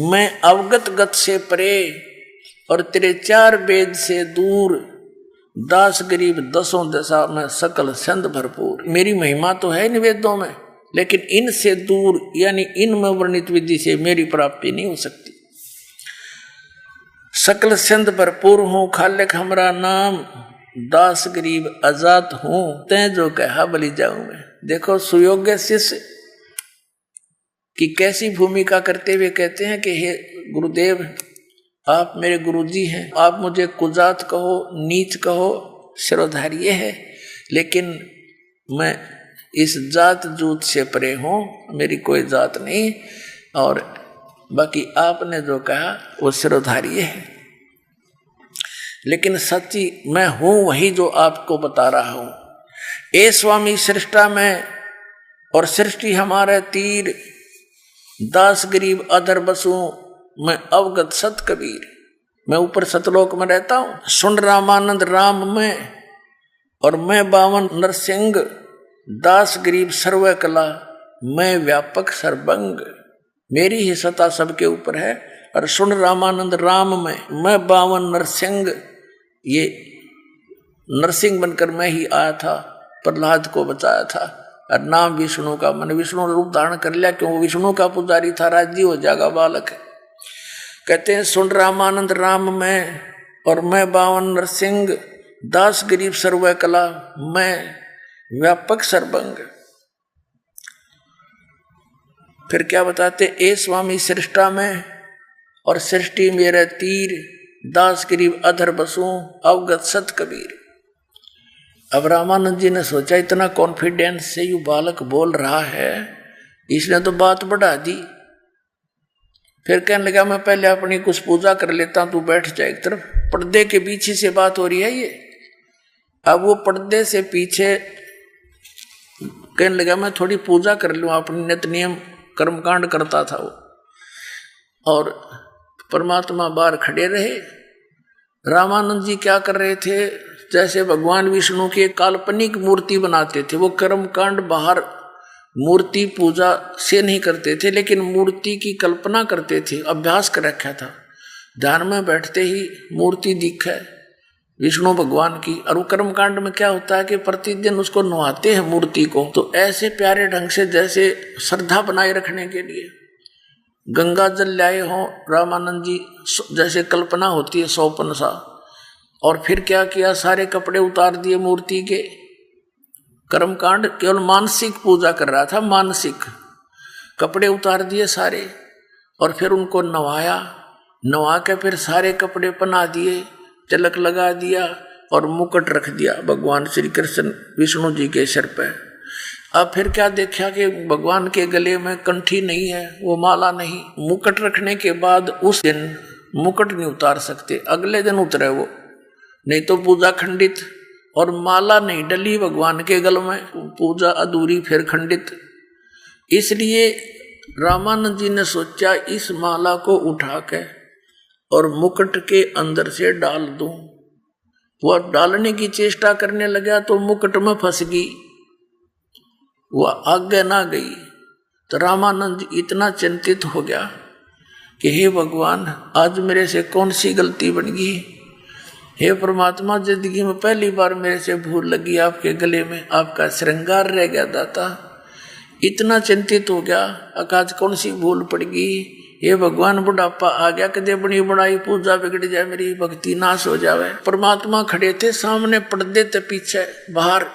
मैं अवगत गत से परे और तेरे चार वेद से दूर, दास गरीब दसों दशा में सकल संत भरपूर। मेरी महिमा तो है निवेदों में, लेकिन इनसे दूर यानी इनमें वर्णित विधि से मेरी प्राप्ति नहीं हो सकती। सकल संत भरपूर हूँ, खालिक हमरा नाम, दास गरीब आजाद हूँ, तै जो कहा बलि जाऊं मैं। देखो सुयोग्य शिष्य की कैसी भूमिका करते हुए कहते हैं कि हे गुरुदेव, आप मेरे गुरुजी हैं, आप मुझे कुजात कहो, नीच कहो, सिरोधार्य है, लेकिन मैं इस जात जूत से परे हूँ, मेरी कोई जात नहीं, और बाकी आपने जो कहा वो सिरोधार्य है। लेकिन सच्ची मैं हूँ वही जो आपको बता रहा हूँ। ए स्वामी सृष्टा में और सृष्टि हमारे तीर, दास गरीब अधर बसू मैं अवगत सत कबीर। मैं ऊपर सतलोक में रहता हूँ, सुन रामानंद राम में, और मैं 52 नरसिंह, दास गरीब सर्व कला, मैं व्यापक सर्वंग। मेरी ही सत्ता सबके ऊपर है। और सुन रामानंद राम में, मैं 52 नरसिंह, ये नरसिंह बनकर मैं ही आया था, प्रहलाद को बचाया था। और नाम विष्णु का, मैंने विष्णु रूप धारण कर लिया, क्यों विष्णु का पुजारी था, राज्य हो जाएगा बालक। कहते हैं सुन रामानंद राम में, और मैं 52 नरसिंह, दास गरीब सर्व कला, मैं व्यापक सर्वंग। फिर क्या बताते, ए स्वामी सृष्टा में और सृष्टि मेरे तीर, दास गरीब अधर बसूं अवगत सत कबीर। अब रामानंद जी ने सोचा इतना कॉन्फिडेंस से यू बालक बोल रहा है, इसने तो बात बढ़ा दी। फिर कहने लगा मैं पहले अपनी कुछ पूजा कर लेता हूं, तू बैठ जा एक तरफ। पर्दे के पीछे से बात हो रही है ये। अब वो पर्दे से पीछे कहने लगा मैं थोड़ी पूजा कर लूँ, अपनी नित्य नियम कर्मकांड करता था वो। और परमात्मा बाहर खड़े रहे। रामानंद जी क्या कर रहे थे, जैसे भगवान विष्णु की एक काल्पनिक मूर्ति बनाते थे, वो कर्मकांड बाहर मूर्ति पूजा से नहीं करते थे, लेकिन मूर्ति की कल्पना करते थे, अभ्यास कर रखा था। ध्यान में बैठते ही मूर्ति दिखे विष्णु भगवान की। और वो कर्मकांड में क्या होता है कि प्रतिदिन उसको नहाते हैं मूर्ति को, तो ऐसे प्यारे ढंग से जैसे श्रद्धा बनाए रखने के लिए गंगा जल लाए हों रामानंद जी, जैसे कल्पना होती है सौपन सा। और फिर क्या किया, सारे कपड़े उतार दिए मूर्ति के। कर्मकांड केवल मानसिक पूजा कर रहा था, मानसिक कपड़े उतार दिए सारे, और फिर उनको नवाया, नवा के फिर सारे कपड़े पहना दिए, तिलक लगा दिया और मुकुट रख दिया भगवान श्री कृष्ण विष्णु जी के सिर पे। अब फिर क्या देखा कि भगवान के गले में कंठी नहीं है, वो माला नहीं। मुकुट रखने के बाद उस दिन मुकुट नहीं उतार सकते, अगले दिन उतरे वो, नहीं तो पूजा खंडित। और माला नहीं डली भगवान के गल में, पूजा अधूरी फिर खंडित। इसलिए रामानंद जी ने सोचा इस माला को उठा के और मुकुट के अंदर से डाल दूं। वो डालने की चेष्टा करने लगा तो मुकुट में फंस गई, वह आगे ना गई। तो रामानंद जी इतना चिंतित हो गया कि हे भगवान, आज मेरे से कौन सी गलती बन गई। हे परमात्मा, जिंदगी में पहली बार मेरे से भूल लगी, आपके गले में आपका श्रृंगार रह गया दाता। इतना चिंतित हो गया, आज कौन सी भूल पड़ गई। हे भगवान, बुढ़ापा आ गया, कदे बनी बनाई पूजा बिगड़ जाए, मेरी भक्ति नाश हो जावे। परमात्मा खड़े थे सामने, पर्दे थे पीछे बाहर।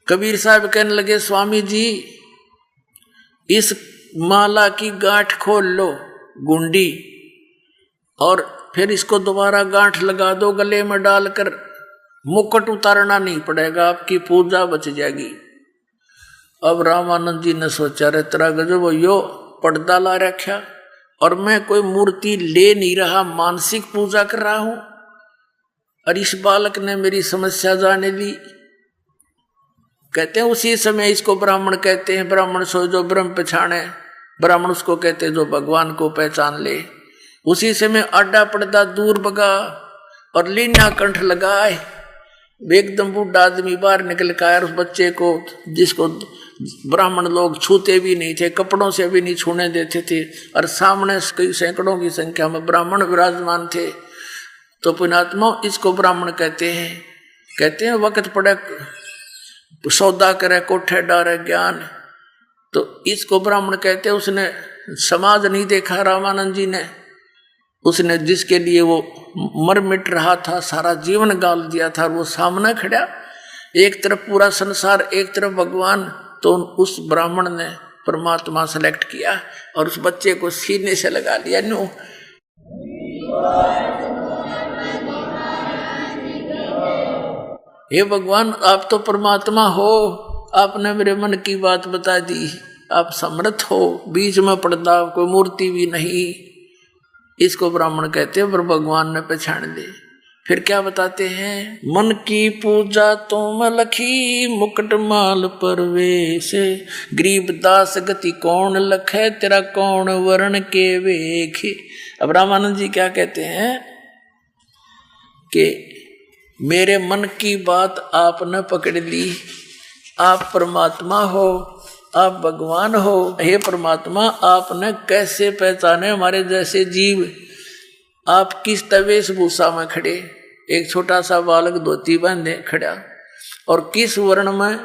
कबीर साहब कहने लगे स्वामी जी, इस माला की गांठ खोल लो गुंडी, और फिर इसको दोबारा गांठ लगा दो गले में डालकर, मुकुट उतारना नहीं पड़ेगा, आपकी पूजा बच जाएगी। अब रामानंद जी ने सोचा रे तेरा गजब यो पर्दा ला रखा, और मैं कोई मूर्ति ले नहीं रहा, मानसिक पूजा कर रहा हूं, और इस बालक ने मेरी समस्या जाने दी। कहते हैं उसी समय इसको ब्राह्मण कहते हैं। ब्राह्मण सो जो ब्रह्म पहचाने, ब्राह्मण उसको कहते हैं जो भगवान को पहचान ले। उसी समय आडा पर्दा दूर भगा और लीना कंठ लगाए। एकदम बूढ़ा आदमी बाहर निकल कर आया, उस बच्चे को जिसको ब्राह्मण लोग छूते भी नहीं थे, कपड़ों से भी नहीं छूने देते थे, और सामने कई सैकड़ों की संख्या में ब्राह्मण विराजमान थे। तो पुण्यात्मा इसको ब्राह्मण कहते हैं वक्त पड़े सौदा करे कोठे डारे ज्ञान, तो इसको ब्राह्मण कहते हैं। उसने समाज नहीं देखा रामानंद जी ने, उसने जिसके लिए वो मर मिट रहा था, सारा जीवन गाल दिया था, वो सामने खड़ा, एक तरफ पूरा संसार एक तरफ भगवान, तो उस ब्राह्मण ने परमात्मा सेलेक्ट किया और उस बच्चे को सीने से लगा लिया। नो हे भगवान, आप तो परमात्मा हो, आपने मेरे मन की बात बता दी, आप समर्थ हो, बीच में पर्दा कोई मूर्ति भी नहीं। इसको ब्राह्मण कहते हैं, पर भगवान ने पहचान ले। फिर क्या बताते हैं, मन की पूजा तुम लखी, मुकुट माल परवेश, गरीब दास गति कौन लखे, तेरा कौन वर्ण के वेखे। अब रामानंद जी क्या कहते हैं कि मेरे मन की बात आपने पकड़ ली, आप परमात्मा हो, आप भगवान हो। हे परमात्मा, आपने कैसे पहचाने हमारे जैसे जीव, आप किस वेशभूषा में खड़े, एक छोटा सा बालक धोती बांधे खड़ा, और किस वर्ण में,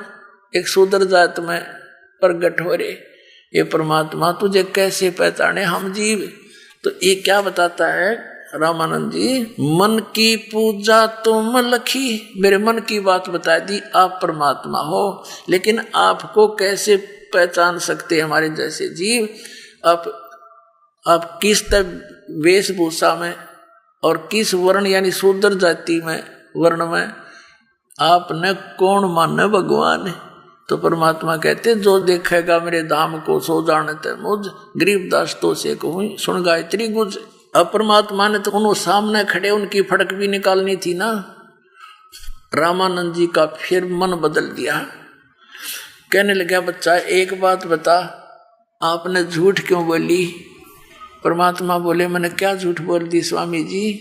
एक शूद्र जात में प्रगट हो रहे। ये परमात्मा, तुझे कैसे पहचाने हम जीव। तो ये क्या बताता है रामानंद जी, मन की पूजा तुम लखी, मेरे मन की बात बता दी, आप परमात्मा हो, लेकिन आपको कैसे पहचान सकते हमारे जैसे जीव। आप किस वेशभूषा में और किस वर्ण यानी शूद्र जाति में, वर्ण में आपने कौन माने भगवान। तो परमात्मा कहते, जो देखेगा मेरे धाम को सो जानते मुझ, गरीबदास तो से कहूँ सुन गायत्री गुज। अब परमात्मा ने तो उन्हों सामने खड़े उनकी फड़क भी निकालनी थी ना। रामानंद जी का फिर मन बदल दिया, कहने लगा, बच्चा एक बात बता, आपने झूठ क्यों बोली। परमात्मा बोले, मैंने क्या झूठ बोल दी स्वामी जी,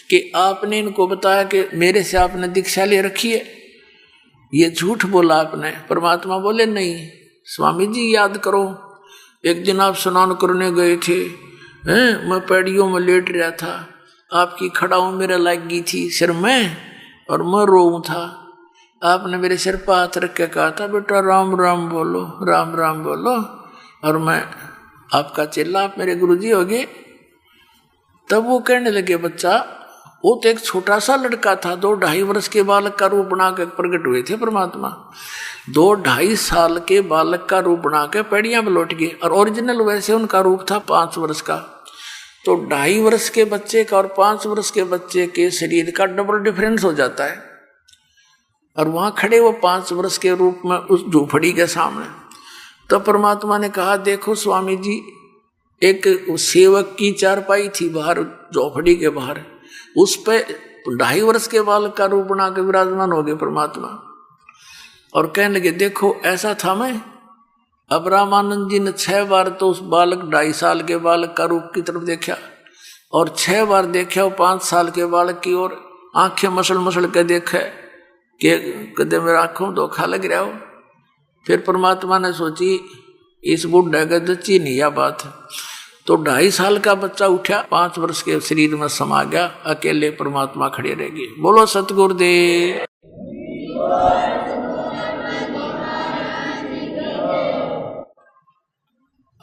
कि आपने इनको बताया कि मेरे से आपने दीक्षा ले रखी है, ये झूठ बोला आपने। परमात्मा बोले, नहीं स्वामी जी, याद करो, एक दिन आप स्नान करने गए थे, मैं पैड़ियों में लेट रहा था, आपकी खड़ाऊ मेरे लग गई थी सिर में और मैं रोऊं था, आपने मेरे सिर पर हाथ रख के कहा था, बेटा राम राम बोलो, राम राम बोलो, और मैं आपका चेला, आप मेरे गुरुजी हो गए। तब वो कहने लगे, बच्चा वो तो एक छोटा सा लड़का था, 2-2.5 वर्ष के बालक का रूप बना के प्रकट हुए थे परमात्मा। 2-2.5 साल के बालक का रूप बना के पैड़ियां में लौट गए, और ओरिजिनल वैसे उनका रूप था 5 वर्ष का। तो 2.5 वर्ष के बच्चे का और 5 वर्ष के बच्चे के शरीर का डबल डिफरेंस हो जाता है, और वहां खड़े वो 5 वर्ष के रूप में उस झोपड़ी के सामने। तो परमात्मा ने कहा, देखो स्वामी जी, एक सेवक की चारपाई थी बाहर, झोपड़ी के बाहर, उस पे 2.5 वर्ष के बालक का रूप बना के विराजमान हो गए परमात्मा, और कहने लगे, देखो ऐसा था मैं। अब रामानंद जी ने 6 बार तो उस बालक 2.5 साल के बालक का रूप की तरफ देखा, और 6 बार देखा वो 5 साल के बालक की ओर, आंखें मसल मसल के देखे कि कदे मेरे आंखों धोखा लग रहा हो। फिर परमात्मा ने सोची, इस बुढ़े का दच्ची नहीं यह बात है। तो 2.5 साल का बच्चा उठा, 5 वर्ष के शरीर में समा गया, अकेले परमात्मा खड़े रह गए। बोलो सतगुरुदेव।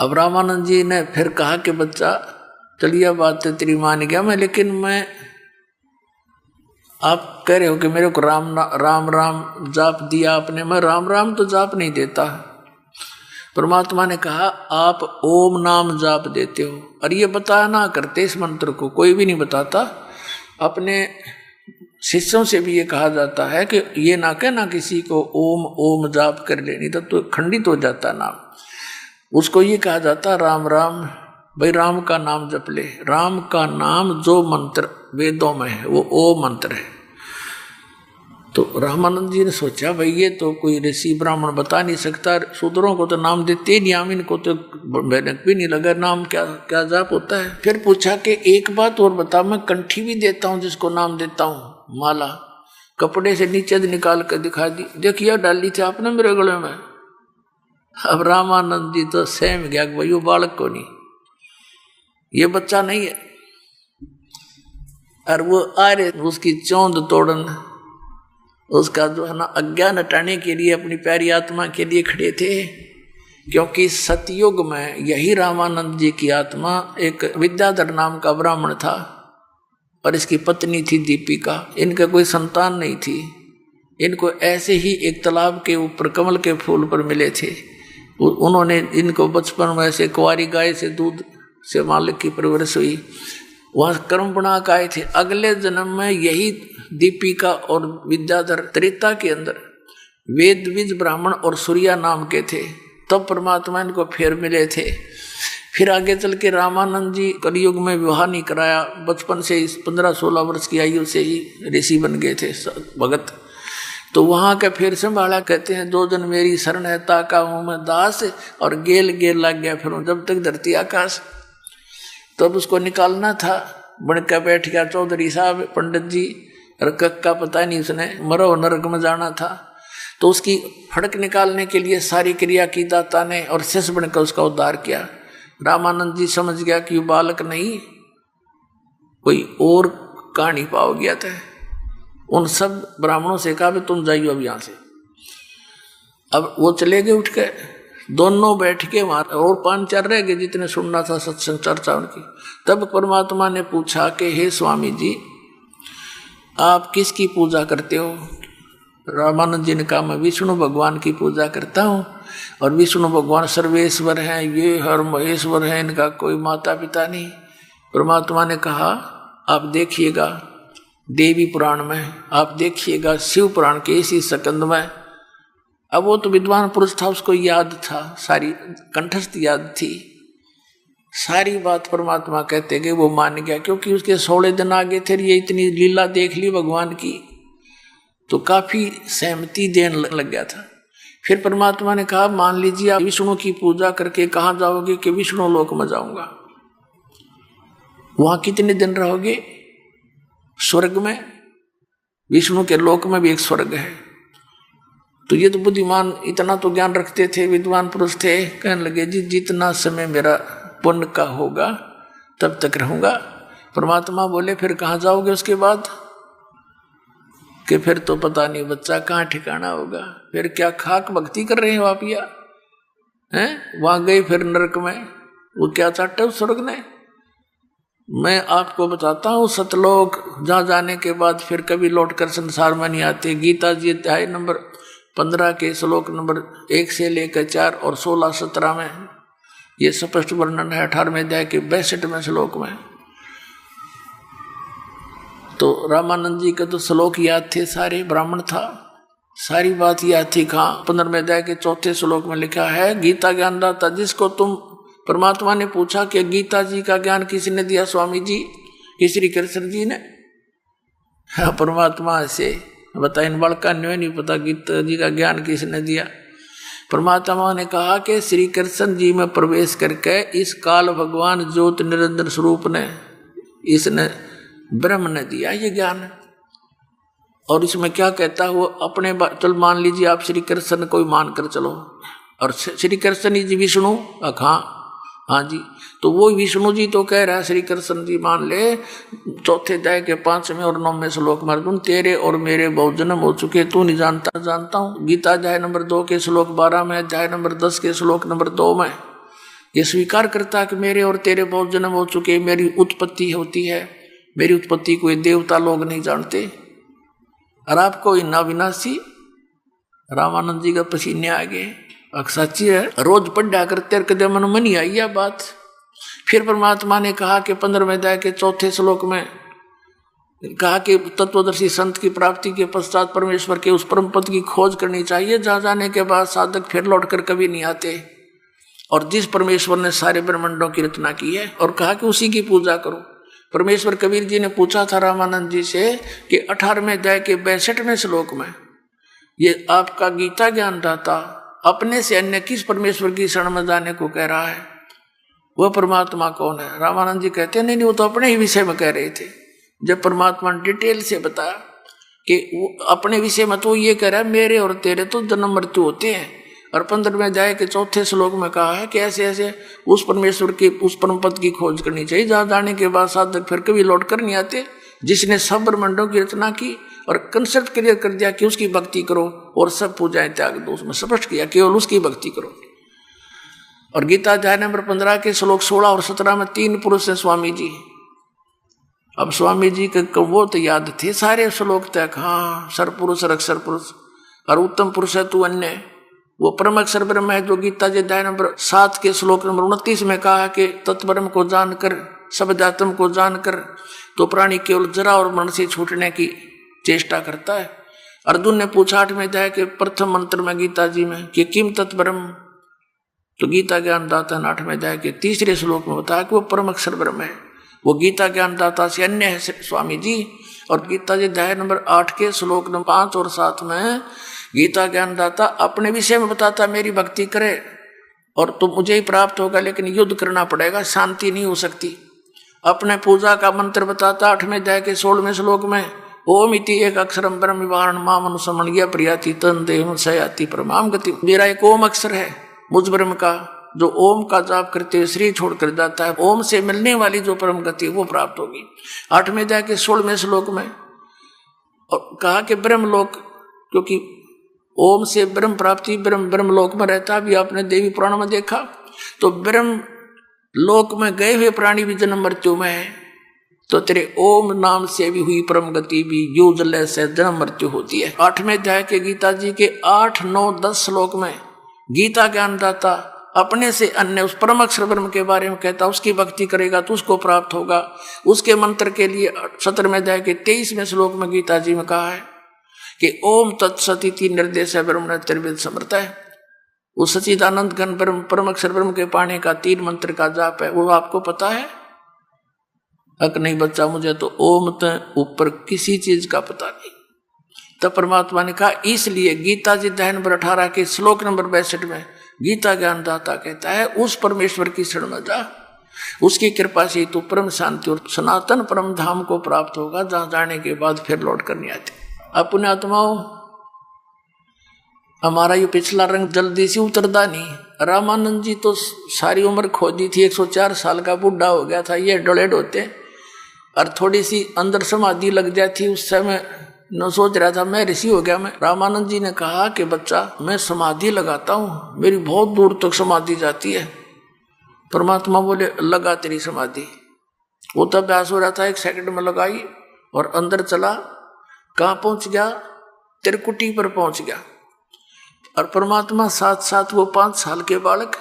अब रामानंद जी ने फिर कहा कि बच्चा चलिए बात तो तेरी मान गया मैं, लेकिन मैं, आप कह रहे हो कि मेरे को राम राम जाप दिया आपने, मैं राम राम तो जाप नहीं देता। परमात्मा ने कहा, आप ओम नाम जाप देते हो, और ये बताया ना करते, इस मंत्र को कोई भी नहीं बताता। अपने शिष्यों से भी ये कहा जाता है कि ये ना कहना किसी को ओम ओम जाप कर ले, नहीं तो खंडित हो जाता नाम। उसको ये कहा जाता राम राम, भाई राम का नाम जप ले। राम का नाम जो मंत्र वेदों में है वो ओम मंत्र है। तो रामानंद जी ने सोचा, भाई ये तो कोई ऋषि ब्राह्मण बता नहीं सकता, शूद्रों को तो नाम देते ही नहीं, हम इनको तो भनक भी नहीं लगा नाम क्या क्या जाप होता है। फिर पूछा कि एक बात और बता, मैं कंठी भी देता हूँ जिसको नाम देता हूँ, माला कपड़े से नीचे निकाल कर दिखा दी, देखिए डाली थी आपने मेरे गले में। अब रामानंद जी तो सहम गया, भाई वो बालक को नहीं, ये बच्चा नहीं है। और वो आ रहे उसकी चौंध तोड़न, उसका जो है ना अज्ञान हटाने के लिए, अपनी प्यारी आत्मा के लिए खड़े थे। क्योंकि सतयुग में यही रामानंद जी की आत्मा, एक विद्याधर नाम का ब्राह्मण था और इसकी पत्नी थी दीपिका। इनका कोई संतान नहीं थी। इनको ऐसे ही एक तालाब के ऊपर कमल के फूल पर मिले थे। उन्होंने इनको बचपन में से कुंवारी गाय से दूध से मालिक की परवरिश हुई, वहाँ कर्म बना के आए थे। अगले जन्म में यही दीपिका और विद्याधर त्रेता के अंदर वेदविज ब्राह्मण और सूर्या नाम के थे। तब परमात्मा इनको फिर मिले थे। फिर आगे चल के रामानंद जी कलयुग में विवाह नहीं कराया, बचपन से 15-16 वर्ष की आयु से ही ऋषि बन गए थे भगत। तो वहाँ का फिर संभाला, कहते हैं 2 दिन मेरी शरण है ताका हूँ मैं दास, और गेल गेल लग गया फिर जब तक धरती आकाश। तब उसको निकालना था, बनकर बैठ गया चौधरी साहब पंडित जी, रकक का पता नहीं, उसने मरो नरक में जाना था। तो उसकी फड़क निकालने के लिए सारी क्रिया की दाता ने, और शिष्य बनकर उसका उद्धार किया। रामानंद जी समझ गया कि बालक नहीं, कोई और कहानी पाओ गया था। उन सब ब्राह्मणों से कहा भी तुम जाइयो अब यहाँ से। अब वो चले गए उठ के, दोनों बैठ के वहाँ, और 5-4 रह गए जितने सुनना था सत्संग चर्चा उनकी। तब परमात्मा ने पूछा कि हे स्वामी जी, आप किसकी पूजा करते हो? रामानंद जी ने कहा मैं विष्णु भगवान की पूजा करता हूँ, और विष्णु भगवान सर्वेश्वर हैं, ये हर महेश्वर हैं, इनका कोई माता पिता नहीं। परमात्मा ने कहा आप देखिएगा देवी पुराण में, आप देखिएगा शिव पुराण के इसी सकंद में। अब वो तो विद्वान पुरुष था, उसको याद था, सारी कंठस्थ याद थी, सारी बात परमात्मा कहते गए, वो मान गया। क्योंकि उसके 16 दिन आगे थे, ये इतनी लीला देख ली भगवान की, तो काफी सहमति देने लग गया था। फिर परमात्मा ने कहा मान लीजिए आप विष्णु की पूजा करके कहाँ जाओगे? कि विष्णु लोक में जाऊंगा। वहां कितने दिन रहोगे? स्वर्ग में, विष्णु के लोक में भी एक स्वर्ग है। तो ये तो बुद्धिमान इतना तो ज्ञान रखते थे, विद्वान पुरुष थे, कहने लगे जी जितना समय मेरा पुण्य का होगा तब तक रहूंगा। परमात्मा बोले फिर कहाँ जाओगे उसके बाद? कि फिर तो पता नहीं बच्चा कहाँ ठिकाना होगा। फिर क्या खाक भक्ति कर रहे हो आप या हैं? वहां गए फिर नरक में, वो क्या चाहते उस स्वर्ग ने? मैं आपको बताता हूँ सतलोक जहाँ जाने के बाद फिर कभी लौटकर संसार में नहीं आते। गीता जी अध्याय नंबर 15 के श्लोक नंबर 1 से लेकर 4 और 16-17 में ये स्पष्ट वर्णन है। 18वें अध्याय के 62वें श्लोक में। तो रामानंद जी के तो श्लोक याद थे, सारे ब्राह्मण था, सारी बात याद थी। कहाँ? 15वें अध्याय के 4थे श्लोक में लिखा है गीता ज्ञानदाता जिसको तुम, परमात्मा ने पूछा कि गीता जी का ज्ञान किसने दिया स्वामी जी? कि श्री कृष्ण जी ने। हाँ, परमात्मा से बता, इन बालका ने नहीं पता गीता जी का ज्ञान किसने दिया। परमात्मा ने कहा कि श्री कृष्ण जी में प्रवेश करके इस काल भगवान ज्योति निरंजन स्वरूप ने, इसने ब्रह्म ने दिया ये ज्ञान। और इसमें क्या कहता है वो अपने, चल मान लीजिए आप श्री कृष्ण को मान कर चलो, और श्री कृष्ण जी विष्णु, हाँ जी, तो वो विष्णु जी तो कह रहा है श्री कृष्ण जी मान ले 4थे अध्याय के 5वें और 9वें श्लोक में, अर्जुन तेरे और मेरे बहुत जन्म हो चुके, तू नहीं जानता, जानता हूँ। गीता अध्याय नंबर 2 के श्लोक 12 में, अध्याय नंबर 10 के श्लोक नंबर 2 में ये स्वीकार करता है कि मेरे और तेरे बहुत जन्म हो चुके, मेरी उत्पत्ति होती है, मेरी उत्पत्ति कोई देवता लोग नहीं जानते, और आपको इन्ना विनाशी। रामानंद जी का पसीने आ गए, सच्ची है, रोज पढ़ा करते कदे मन में नहीं आई यह बात। फिर परमात्मा ने कहा कि 15वें अध्याय के 4थे श्लोक में कहा कि तत्वदर्शी संत की प्राप्ति के पश्चात परमेश्वर के उस परम पद की खोज करनी चाहिए जहाँ जाने के बाद साधक फिर लौटकर कभी नहीं आते, और जिस परमेश्वर ने सारे ब्रह्मांडों की रचना की है, और कहा कि उसी की पूजा करो। परमेश्वर कबीर जी ने पूछा था रामानंद जी से कि 18वें अध्याय के 62वें श्लोक में ये आपका गीता ज्ञान दाता अपने से अन्य किस परमेश्वर की शरण में जाने को कह रहा है? वह परमात्मा कौन है? रामानंद जी कहते हैं नहीं, वो तो अपने ही विषय में कह रहे थे। जब परमात्मा ने डिटेल से बताया कि वो अपने विषय में तो ये कह रहा है मेरे और तेरे तो जन्म मृत्यु होते हैं, और 15वें अध्याय के 4थे श्लोक में कहा है कि ऐसे ऐसे उस परमेश्वर के उस परम पद की खोज करनी चाहिए जहाँ जाने के बाद साधक फिर कभी लौट कर नहीं आते, जिसने सब ब्रह्मांडों की रचना की और कंसेप्ट क्लियर कर दिया कि उसकी भक्ति करो और सब पूजाएं त्याग दो, उसमें स्पष्ट किया केवल उसकी भक्ति करो। और गीता अध्याय नंबर 15 के श्लोक 16 और 17 में 3 पुरुष हैं स्वामी जी। अब स्वामी जी के वो तो याद थे सारे श्लोक तक, हाँ सरपुरुष अक्षर पुरुष और उत्तम पुरुष है तू अन्य, वो परम अक्षर ब्रह्म है जो गीता जी अध्याय नंबर 7 के श्लोक नंबर 29 में कहा कि तत्ब्रह्म को जानकर शब्दात्म को जानकर तो प्राणी केवल जरा और मन से छूटने की चेष्टा करता है। अर्जुन ने पूछा 8वें अध्याय के प्रथम मंत्र में गीता जी में कि किम तत्ब्रह्म, तो गीता ज्ञानदाता ने 8वें अध्याय के 3रे श्लोक में बताया कि वो परम अक्षर ब्रह्म है, वो गीता ज्ञानदाता से अन्य है स्वामी जी। और गीता जी अध्याय नंबर 8 के श्लोक नंबर 5 और 7 में गीता ज्ञानदाता अपने विषय में बताता मेरी भक्ति करे और तो मुझे ही प्राप्त होगा, लेकिन युद्ध करना पड़ेगा, शांति नहीं हो सकती। अपने पूजा का मंत्र बताता 8वें अध्याय के 16वें श्लोक में ओम इति एक अक्षरम ब्रह्म विवारण माम अनुसमण्य प्रियाति तन देह सयाति परमाम गति। मेरा एक ओम अक्षर है मुझ ब्रह्म का, जो ओम का जाप करते हुए शरीर छोड़ कर जाता है, ओम से मिलने वाली जो परम गति वो प्राप्त होगी। 8वें अध्याय के 16वें श्लोक में और कहा कि ब्रह्मलोक, क्योंकि ओम से ब्रह्म प्राप्ति ब्रह्मलोक में रहता भी आपने देवी पुराण में देखा, तो ब्रह्म लोक में गए हुए प्राणी भी जन्म मृत्यु में है, तो तेरे ओम नाम से भी हुई परम गति भी यो जल से जन्म मृत्यु होती है। 8वें अध्याय के गीता जी के 8, 9, 10 श्लोक में गीता ज्ञानदाता अपने से अन्य उस परम अक्षर ब्रह्म के बारे में कहता, उसकी भक्ति करेगा तो उसको प्राप्त होगा। उसके मंत्र के लिए 17वें अध्याय के 23वें श्लोक में गीता जी में कहा है कि ओम तत्सती निर्देश है ब्रह्म त्रिवेद समर्थ है। उस सचिदानंद घन ब्रह्म परम अक्षर ब्रह्म के पाने का 3 मंत्र का जाप है, वो आपको पता है? अक नहीं बच्चा, मुझे तो ओम ते ऊपर किसी चीज का पता नहीं। तब परमात्मा ने कहा, इसलिए गीता जी अध्याय नंबर 18 के श्लोक नंबर 62 में गीता ज्ञानदाता कहता है उस परमेश्वर की शरण में जा, उसकी कृपा से तो परम शांति और सनातन परम धाम को प्राप्त होगा, जहां जाने के बाद फिर लौट कर नहीं आती। अपने आत्माओं, हमारा ये पिछला रंग जल्दी से उतरदा नहीं। रामानंद जी तो सारी उम्र खोदी थी, 104 साल का बूढ़ा हो गया था, ये डोलेड होते और थोड़ी सी अंदर समाधि लग जाती, उस समय न सोच रहा था मैं ऋषि हो गया मैं। रामानंद जी ने कहा कि बच्चा मैं समाधि लगाता हूँ, मेरी बहुत दूर तक समाधि जाती है। परमात्मा बोले लगा तेरी समाधि। वो तो अभ्यास हो रहा था, 1 सेकंड में लगाई और अंदर चला। कहाँ पहुंच गया? त्रिकुटी पर पहुंच गया। और परमात्मा साथ साथ वो 5 साल के बालक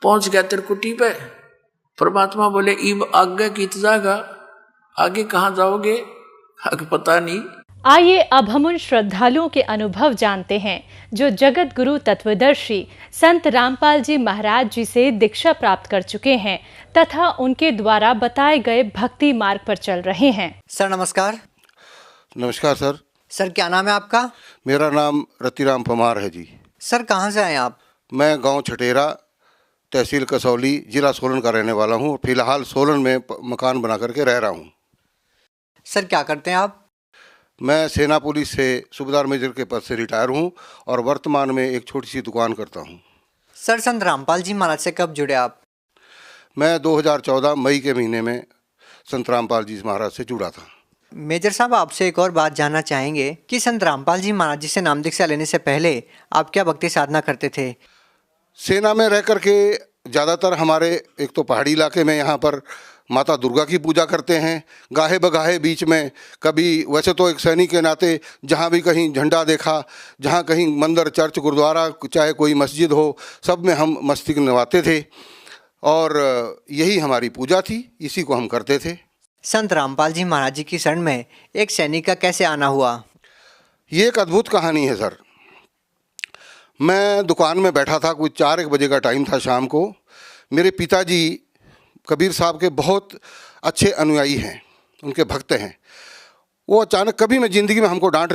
पहुंच गया त्रिकुटी पे। परमात्मा बोले इब आगे की जाएगा, आगे कहाँ जाओगे? आगे पता नहीं।
आइए अब हम उन श्रद्धालुओं के अनुभव जानते हैं जो जगत गुरु तत्वदर्शी संत रामपाल जी महाराज जी से दीक्षा प्राप्त कर चुके हैं तथा उनके द्वारा बताए गए भक्ति मार्ग पर चल रहे हैं।
सर नमस्कार।
नमस्कार सर।
सर क्या नाम है आपका?
मेरा नाम रतिराम पमार है जी।
सर कहाँ से आए आप?
मैं गांव छटेरा, तहसील कसौली, जिला सोलन का रहने वाला हूँ। फिलहाल सोलन में मकान बना करके रह रहा हूँ।
सर क्या करते हैं आप?
मैं सेना पुलिस से सूबेदार मेजर के पद से रिटायर हूँ और वर्तमान में एक छोटी सी दुकान करता हूँ।
सर संत रामपाल जी महाराज से कब जुड़े आप?
मैं 2014 मई के महीने में संत रामपाल जी महाराज से जुड़ा था।
मेजर साहब आपसे एक और बात जानना चाहेंगे कि संत रामपाल जी महाराज जी से नाम दीक्षा लेने से पहले आप क्या भक्ति साधना करते थे?
सेना में रह करके ज़्यादातर हमारे एक तो पहाड़ी इलाके में यहाँ पर माता दुर्गा की पूजा करते हैं। गाहे बगाहे बीच में कभी, वैसे तो एक सैनिक के नाते जहाँ भी कहीं झंडा देखा, जहाँ कहीं मंदिर, चर्च, गुरुद्वारा, चाहे कोई मस्जिद हो, सब में हम मस्तक नवाते थे और यही हमारी पूजा थी, इसी को हम करते थे।
संत रामपाल जी महाराज जी की शरण में एक सैनिक का कैसे आना हुआ?
ये एक अद्भुत कहानी है सर। मैं दुकान में बैठा था, कुछ 4-1 बजे का टाइम था शाम को। मेरे पिताजी कबीर साहब के बहुत अच्छे अनुयायी हैं, उनके भक्त हैं। वो अचानक, कभी मैं ज़िंदगी में हमको डांट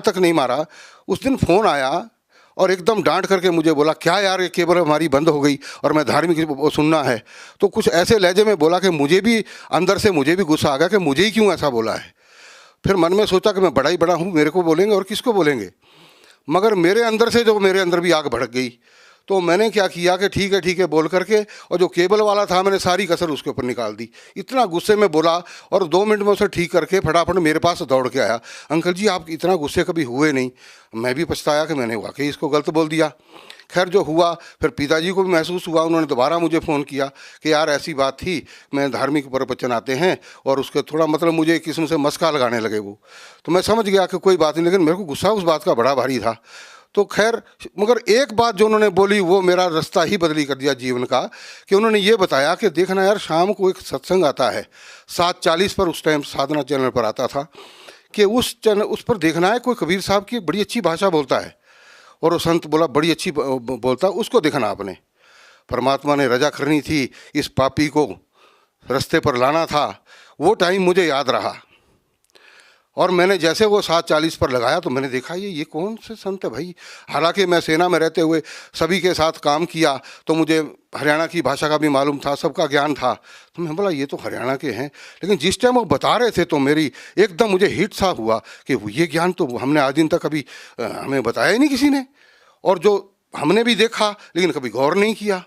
तक नहीं मारा। उस दिन फ़ोन आया और एकदम डांट करके मुझे बोला, क्या यार ये केबल हमारी बंद हो गई और मैं धार्मिक सुनना है। तो कुछ ऐसे लहजे में बोला कि मुझे भी अंदर से मुझे भी गुस्सा आ गया कि मुझे ही क्यों ऐसा बोला है। फिर मन में सोचा कि मैं बड़ा ही बड़ा हूँ, मेरे को बोलेंगे और किसको बोलेंगे। मगर मेरे अंदर से जो मेरे अंदर भी आग भड़क गई। तो मैंने क्या किया कि ठीक है बोल करके, और जो केबल वाला था मैंने सारी कसर उसके ऊपर निकाल दी। इतना गुस्से में बोला और 2 मिनट में उसे ठीक करके फटाफट मेरे पास दौड़ के आया। अंकल जी आप इतना गुस्से कभी हुए नहीं। मैं भी पछताया कि मैंने वाकई इसको गलत बोल दिया। खैर जो हुआ, फिर पिताजी को भी महसूस हुआ, उन्होंने दोबारा मुझे फ़ोन किया कि यार ऐसी बात थी, मैं धार्मिक प्रवचन आते हैं और उसके थोड़ा मतलब मुझे एक किस्म से मस्का लगाने लगे वो। तो मैं समझ गया कि कोई बात नहीं, लेकिन मेरे को गुस्सा उस बात का बड़ा भारी था। तो खैर, मगर एक बात जो उन्होंने बोली वो मेरा रास्ता ही बदली कर दिया जीवन का, कि उन्होंने ये बताया कि देखना यार, शाम को एक सत्संग आता है 7:40 पर, उस टाइम साधना चैनल पर आता था, कि उस पर देखना है कोई कबीर साहब की बड़ी अच्छी भाषा बोलता है, और वो संत बोला बड़ी अच्छी बोलता है, उसको देखना आपने। परमात्मा ने रजा करनी थी, इस पापी को रास्ते पर लाना था। वो टाइम मुझे याद रहा, और मैंने जैसे वो 7:40 पर लगाया तो मैंने देखा ये कौन से संत है भाई। हालांकि मैं सेना में रहते हुए सभी के साथ काम किया तो मुझे हरियाणा की भाषा का भी मालूम था, सबका ज्ञान था। तो मैं बोला ये तो हरियाणा के हैं, लेकिन जिस टाइम वो बता रहे थे तो मेरी एकदम मुझे हिट सा हुआ कि ये ज्ञान तो हमने आज दिन तक कभी हमें बताया ही नहीं किसी ने, और जो हमने भी देखा लेकिन कभी गौर नहीं किया।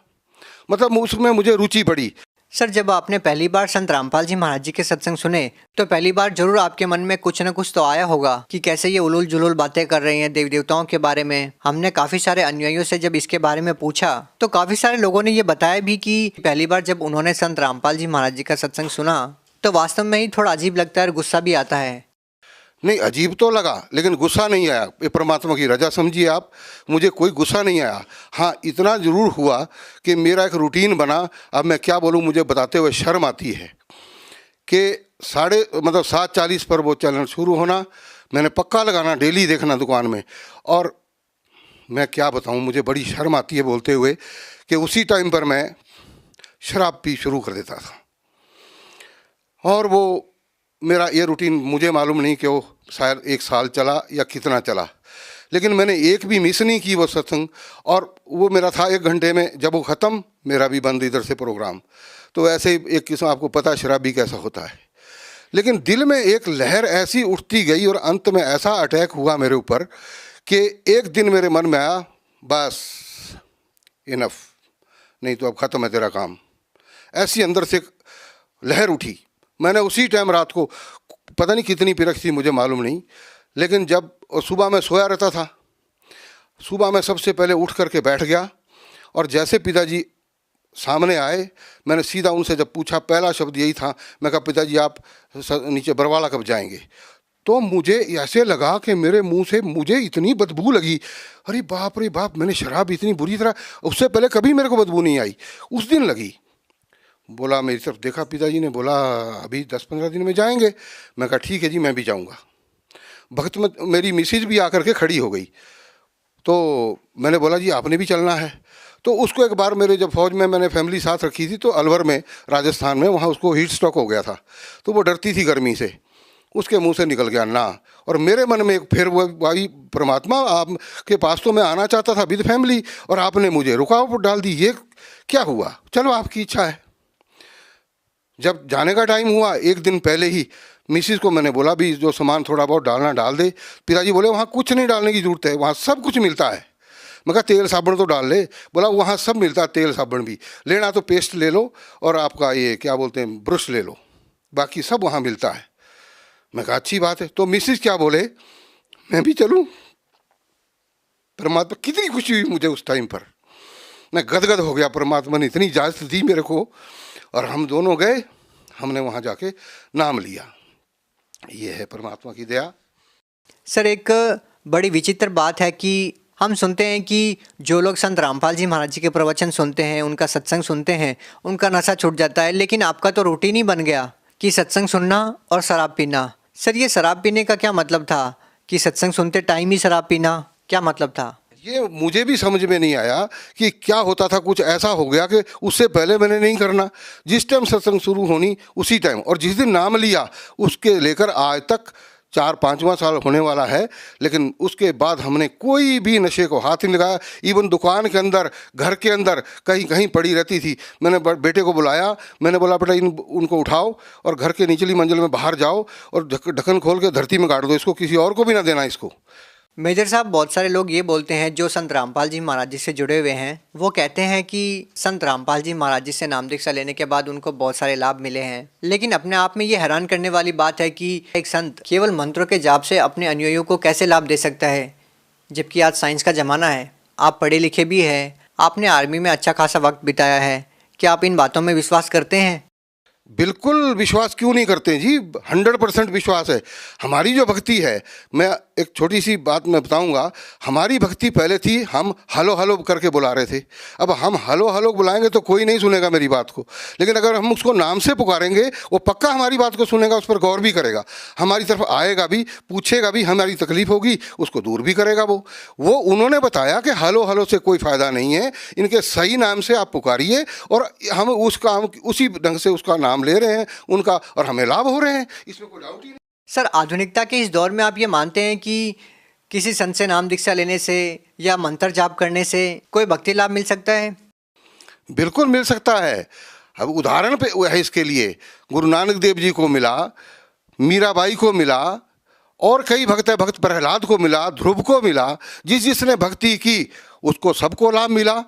मतलब उसमें मुझे रुचि बढ़ी।
सर, जब आपने पहली बार संत रामपाल जी महाराज जी के सत्संग सुने तो पहली बार जरूर आपके मन में कुछ न कुछ तो आया होगा कि कैसे ये उलूल जुलूल बातें कर रहे हैं देवी देवताओं के बारे में। हमने काफी सारे अनुयायियों से जब इसके बारे में पूछा तो काफी सारे लोगों ने ये बताया भी कि पहली बार जब उन्होंने संत रामपाल जी महाराज जी का सत्संग सुना तो वास्तव में ही थोड़ा अजीब लगता है और गुस्सा भी आता है।
नहीं, अजीब तो लगा लेकिन गुस्सा नहीं आया। ये परमात्मा की रजा समझिए आप, मुझे कोई गुस्सा नहीं आया। हाँ, इतना ज़रूर हुआ कि मेरा एक रूटीन बना। अब मैं क्या बोलूँ, मुझे बताते हुए शर्म आती है कि 7:40 पर वो चलन शुरू होना, मैंने पक्का लगाना, डेली देखना दुकान में। और मैं क्या बताऊँ, मुझे बड़ी शर्म आती है बोलते हुए कि उसी टाइम पर मैं शराब पी शुरू कर देता था। और वो मेरा ये रूटीन मुझे मालूम नहीं कि वो शायद 1 साल चला या कितना चला, लेकिन मैंने एक भी मिस नहीं की वो सत्संग। और वो मेरा था 1 घंटे में, जब वो ख़त्म मेरा भी बंद इधर से प्रोग्राम। तो ऐसे ही एक किस्म, आपको पता है शराबी कैसा होता है। लेकिन दिल में एक लहर ऐसी उठती गई और अंत में ऐसा अटैक हुआ मेरे ऊपर कि एक दिन मेरे मन में आया, बस इनफ, नहीं तो अब ख़त्म है तेरा काम। ऐसी अंदर से लहर उठी। मैंने उसी टाइम रात को, पता नहीं कितनी पिरक थी मुझे मालूम नहीं, लेकिन जब सुबह मैं सोया रहता था, सुबह मैं सबसे पहले उठ करके बैठ गया। और जैसे पिताजी सामने आए, मैंने सीधा उनसे जब पूछा, पहला शब्द यही था, मैं कहा पिताजी आप नीचे बरवाला कब जाएंगे। तो मुझे ऐसे लगा कि मेरे मुंह से मुझे इतनी बदबू लगी, अरे बाप रे बाप, मैंने शराब इतनी बुरी तरह, उससे पहले कभी मेरे को बदबू नहीं आई, उस दिन लगी। बोला, मेरी तरफ देखा, पिताजी ने बोला अभी 10-15 दिन में जाएंगे। मैं कहा ठीक है जी, मैं भी जाऊंगा। भक्त में मेरी मिसेज भी आकर के खड़ी हो गई, तो मैंने बोला जी आपने भी चलना है। तो उसको एक बार मेरे जब फौज में मैंने फैमिली साथ रखी थी तो अलवर में, राजस्थान में, वहाँ उसको हीट स्ट्रोक हो गया था, तो वो डरती थी गर्मी से, उसके मुंह से निकल गया ना। और मेरे मन में फिर वो भाई परमात्मा, आपके पास तो मैं आना चाहता था विद फैमिली और आपने मुझे रुकावट डाल दी, ये क्या हुआ। चलो आपकी इच्छा है। जब जाने का टाइम हुआ, एक दिन पहले ही मिसिस को मैंने बोला भी जो सामान थोड़ा बहुत डालना डाल दे। पिताजी बोले वहाँ कुछ नहीं डालने की ज़रूरत है, वहाँ सब कुछ मिलता है। मैं कहा तेल साबुन तो डाल ले। बोला वहाँ सब मिलता है, तेल साबुन भी लेना तो पेस्ट ले लो और आपका ये क्या बोलते हैं ब्रश ले लो, बाकी सब वहाँ मिलता है। मैं कहा अच्छी बात है। तो मिसिस क्या बोले, मैं भी चलूँ। परमात्मा कितनी खुशी हुई मुझे उस टाइम पर, मैं गदगद हो गया। परमात्मा ने इतनी इजाज़त दी मेरे को और हम दोनों गए, हमने वहाँ जाके नाम लिया। ये है परमात्मा की दया।
सर, एक बड़ी विचित्र बात है कि हम सुनते हैं कि जो लोग संत रामपाल जी महाराज जी के प्रवचन सुनते हैं, उनका सत्संग सुनते हैं, उनका नशा छूट जाता है। लेकिन आपका तो रूटीन ही बन गया कि सत्संग सुनना और शराब पीना। सर, ये शराब पीने का क्या मतलब था कि सत्संग सुनते टाइम ही शराब पीना, क्या मतलब था?
ये मुझे भी समझ में नहीं आया कि क्या होता था। कुछ ऐसा हो गया कि उससे पहले मैंने नहीं करना। जिस टाइम सत्संग शुरू होनी उसी टाइम, और जिस दिन नाम लिया उसके लेकर आज तक 4-5वां साल होने वाला है, लेकिन उसके बाद हमने कोई भी नशे को हाथ नहीं लगाया। इवन दुकान के अंदर, घर के अंदर कहीं कहीं पड़ी रहती थी। मैंने बेटे को बुलाया, मैंने बोला बेटा उनको उठाओ और घर के निचली मंजिल में बाहर जाओ और ढक्कन खोल के धरती में गाड़ दो, इसको किसी और को भी ना देना इसको।
मेजर साहब, बहुत सारे लोग ये बोलते हैं जो संत रामपाल जी महाराज जी से जुड़े हुए हैं, वो कहते हैं कि संत रामपाल जी महाराज जी से नाम दीक्षा लेने के बाद उनको बहुत सारे लाभ मिले हैं। लेकिन अपने आप में ये हैरान करने वाली बात है कि एक संत केवल मंत्रों के जाप से अपने अनुयायियों को कैसे लाभ दे सकता है, जबकि आज साइंस का ज़माना है, आप पढ़े लिखे भी हैं, आपने आर्मी में अच्छा खासा वक्त बिताया है। क्या आप इन बातों में विश्वास करते हैं?
बिल्कुल विश्वास क्यों नहीं करते जी, 100% विश्वास है। हमारी जो भक्ति है, मैं एक छोटी सी बात मैं बताऊंगा। हमारी भक्ति पहले थी, हम हलो हलो करके बुला रहे थे। अब हम हलो हलो बुलाएंगे तो कोई नहीं सुनेगा मेरी बात को, लेकिन अगर हम उसको नाम से पुकारेंगे वो पक्का हमारी बात को सुनेगा, उस पर गौर भी करेगा, हमारी तरफ आएगा भी, पूछेगा भी, हमारी तकलीफ होगी उसको दूर भी करेगा। वो उन्होंने बताया कि हलो हलो से कोई फ़ायदा नहीं है, इनके सही नाम से आप पुकारिए और हम उसी ढंग से उसका नाम ले रहे हैं उनका, और हमें लाभ हो रहे हैं, इसमें कोई डाउट ही नहीं।
सर, आधुनिकता के इस दौर में आप ये मानते हैं कि किसी संत से नाम दीक्षा लेने से या मंत्र जाप करने से कोई भक्ति लाभ मिल सकता है?
बिल्कुल मिल सकता है। अब उदाहरण पे है इसके लिए, गुरु नानक देव जी को मिला, मीराबाई को मिला, और कई भक्त प्रहलाद को मिला, ध्रुव को मिला। जिसने भक्ति की उसको सबको लाभ मिला,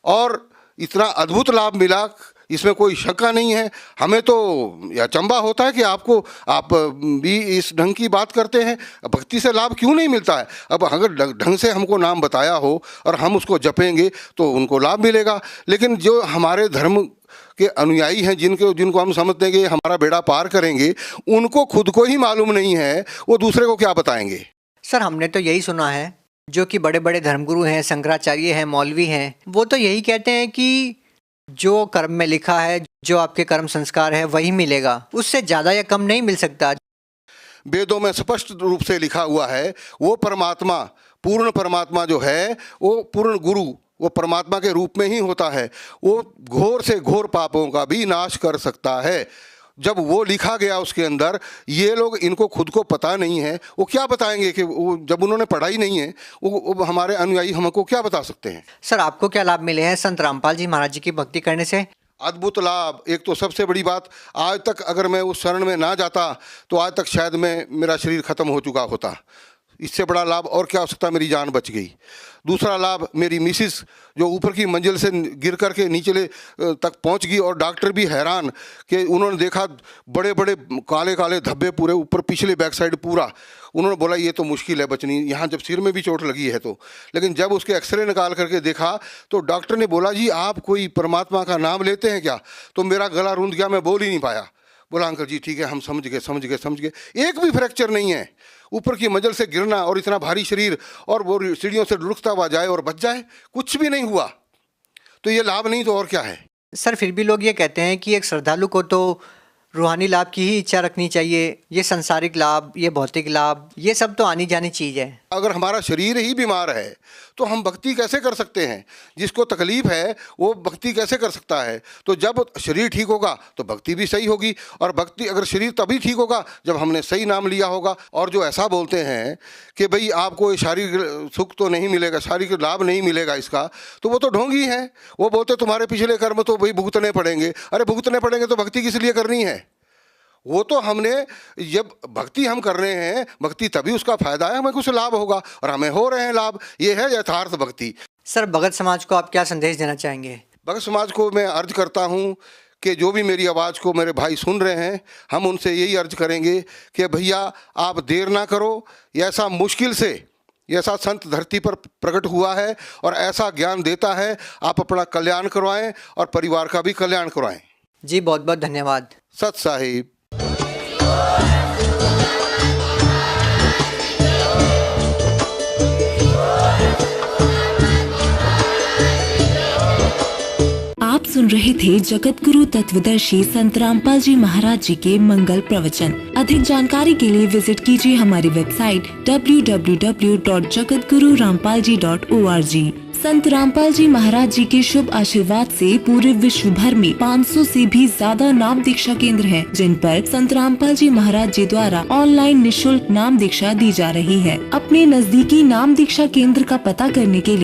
और इतना अद्भुत लाभ मिला, इसमें कोई शंका नहीं है। हमें तो यह अचंभा होता है कि आप भी इस ढंग की बात करते हैं, भक्ति से लाभ क्यों नहीं मिलता है। अब अगर ढंग से हमको नाम बताया हो और हम उसको जपेंगे तो उनको लाभ मिलेगा। लेकिन जो हमारे धर्म के अनुयायी हैं, जिनको हम समझते हैं कि हमारा बेड़ा पार करेंगे, उनको खुद को ही मालूम नहीं है, वो दूसरे को क्या बताएंगे।
सर, हमने तो यही सुना है, जो कि बड़े बड़े धर्मगुरु हैं, शंकराचार्य हैं, मौलवी हैं, वो तो यही कहते हैं कि जो कर्म में लिखा है, जो आपके कर्म संस्कार है, वही मिलेगा, उससे ज़्यादा या कम नहीं मिल सकता।
वेदों में स्पष्ट रूप से लिखा हुआ है, वो परमात्मा, पूर्ण परमात्मा जो है, वो पूर्ण गुरु, वो परमात्मा के रूप में ही होता है। वो घोर से घोर पापों का भी नाश कर सकता है। जब वो लिखा गया उसके अंदर, ये लोग, इनको खुद को पता नहीं है, वो क्या बताएंगे कि वो, जब उन्होंने पढ़ा ही नहीं है, वो हमारे अनुयायी हमको क्या बता सकते हैं।
सर, आपको क्या लाभ मिले हैं संत रामपाल जी महाराज जी की भक्ति करने से?
अद्भुत लाभ। एक तो सबसे बड़ी बात, आज तक अगर मैं उस शरण में ना जाता तो आज तक शायद मेरा शरीर खत्म हो चुका होता। इससे बड़ा लाभ और क्या हो सकता, मेरी जान बच गई। दूसरा लाभ, मेरी मिसिस जो ऊपर की मंजिल से गिर करके नीचले तक पहुंच गई, और डॉक्टर भी हैरान कि उन्होंने देखा बड़े बड़े काले काले धब्बे पूरे ऊपर, पिछले बैक साइड पूरा। उन्होंने बोला ये तो मुश्किल है बचनी, यहाँ जब सिर में भी चोट लगी है तो। लेकिन जब उसके एक्सरे निकाल करके देखा तो डॉक्टर ने बोला जी आप कोई परमात्मा का नाम लेते हैं क्या? तो मेरा गला रूंध गया, मैं बोल ही नहीं पाया। बोला अंकल जी ठीक है, हम समझ गए। एक भी फ्रैक्चर नहीं है। ऊपर की मंजिल से गिरना और इतना भारी शरीर, और वो सीढ़ियों से लुढ़कता हुआ जाए और बच जाए, कुछ भी नहीं हुआ। तो ये लाभ नहीं तो और क्या है।
सर, फिर भी लोग ये कहते हैं कि एक श्रद्धालु को तो रूहानी लाभ की ही इच्छा रखनी चाहिए। ये संसारिक लाभ, ये भौतिक लाभ, ये सब तो आनी जानी चीज़ है।
अगर हमारा शरीर ही बीमार है तो हम भक्ति कैसे कर सकते हैं? जिसको तकलीफ है वो भक्ति कैसे कर सकता है? तो जब शरीर ठीक होगा तो भक्ति भी सही होगी, और भक्ति, अगर शरीर तभी ठीक होगा जब हमने सही नाम लिया होगा। और जो ऐसा बोलते हैं कि भाई आपको शारीरिक सुख तो नहीं मिलेगा, शारीरिक लाभ नहीं मिलेगा इसका, तो वो तो ढोंगी है। वो बोलते तुम्हारे पिछले कर्म तो भाई भुगतने पड़ेंगे। अरे भुगतने पड़ेंगे तो भक्ति किस लिए करनी है? वो तो हमने, जब भक्ति हम कर रहे हैं, भक्ति तभी उसका फायदा है, हमें कुछ लाभ होगा, और हमें हो रहे हैं लाभ। ये है यथार्थ भक्ति।
सर, भगत समाज को आप क्या संदेश देना चाहेंगे?
भगत समाज को मैं अर्ज करता हूँ कि जो भी मेरी आवाज़ को मेरे भाई सुन रहे हैं, हम उनसे यही अर्ज करेंगे कि भैया आप देर ना करो। ऐसा मुश्किल से ऐसा संत धरती पर प्रकट हुआ है और ऐसा ज्ञान देता है, आप अपना कल्याण करवाएं और परिवार का भी कल्याण करवाएं।
जी, बहुत बहुत धन्यवाद।
सत साहिब।
आप सुन रहे थे जगत गुरु तत्वदर्शी संत रामपाल जी महाराज जी के मंगल प्रवचन। अधिक जानकारी के लिए विजिट कीजिए हमारी वेबसाइट www.jagatgururampalji.org। संत रामपाल जी महाराज जी के शुभ आशीर्वाद से पूरे विश्व भर में 500 से भी ज्यादा नाम दीक्षा केंद्र हैं, जिन पर संत रामपाल जी महाराज जी द्वारा ऑनलाइन निशुल्क नाम दीक्षा दी जा रही है। अपने नजदीकी नाम दीक्षा केंद्र का पता करने के लिए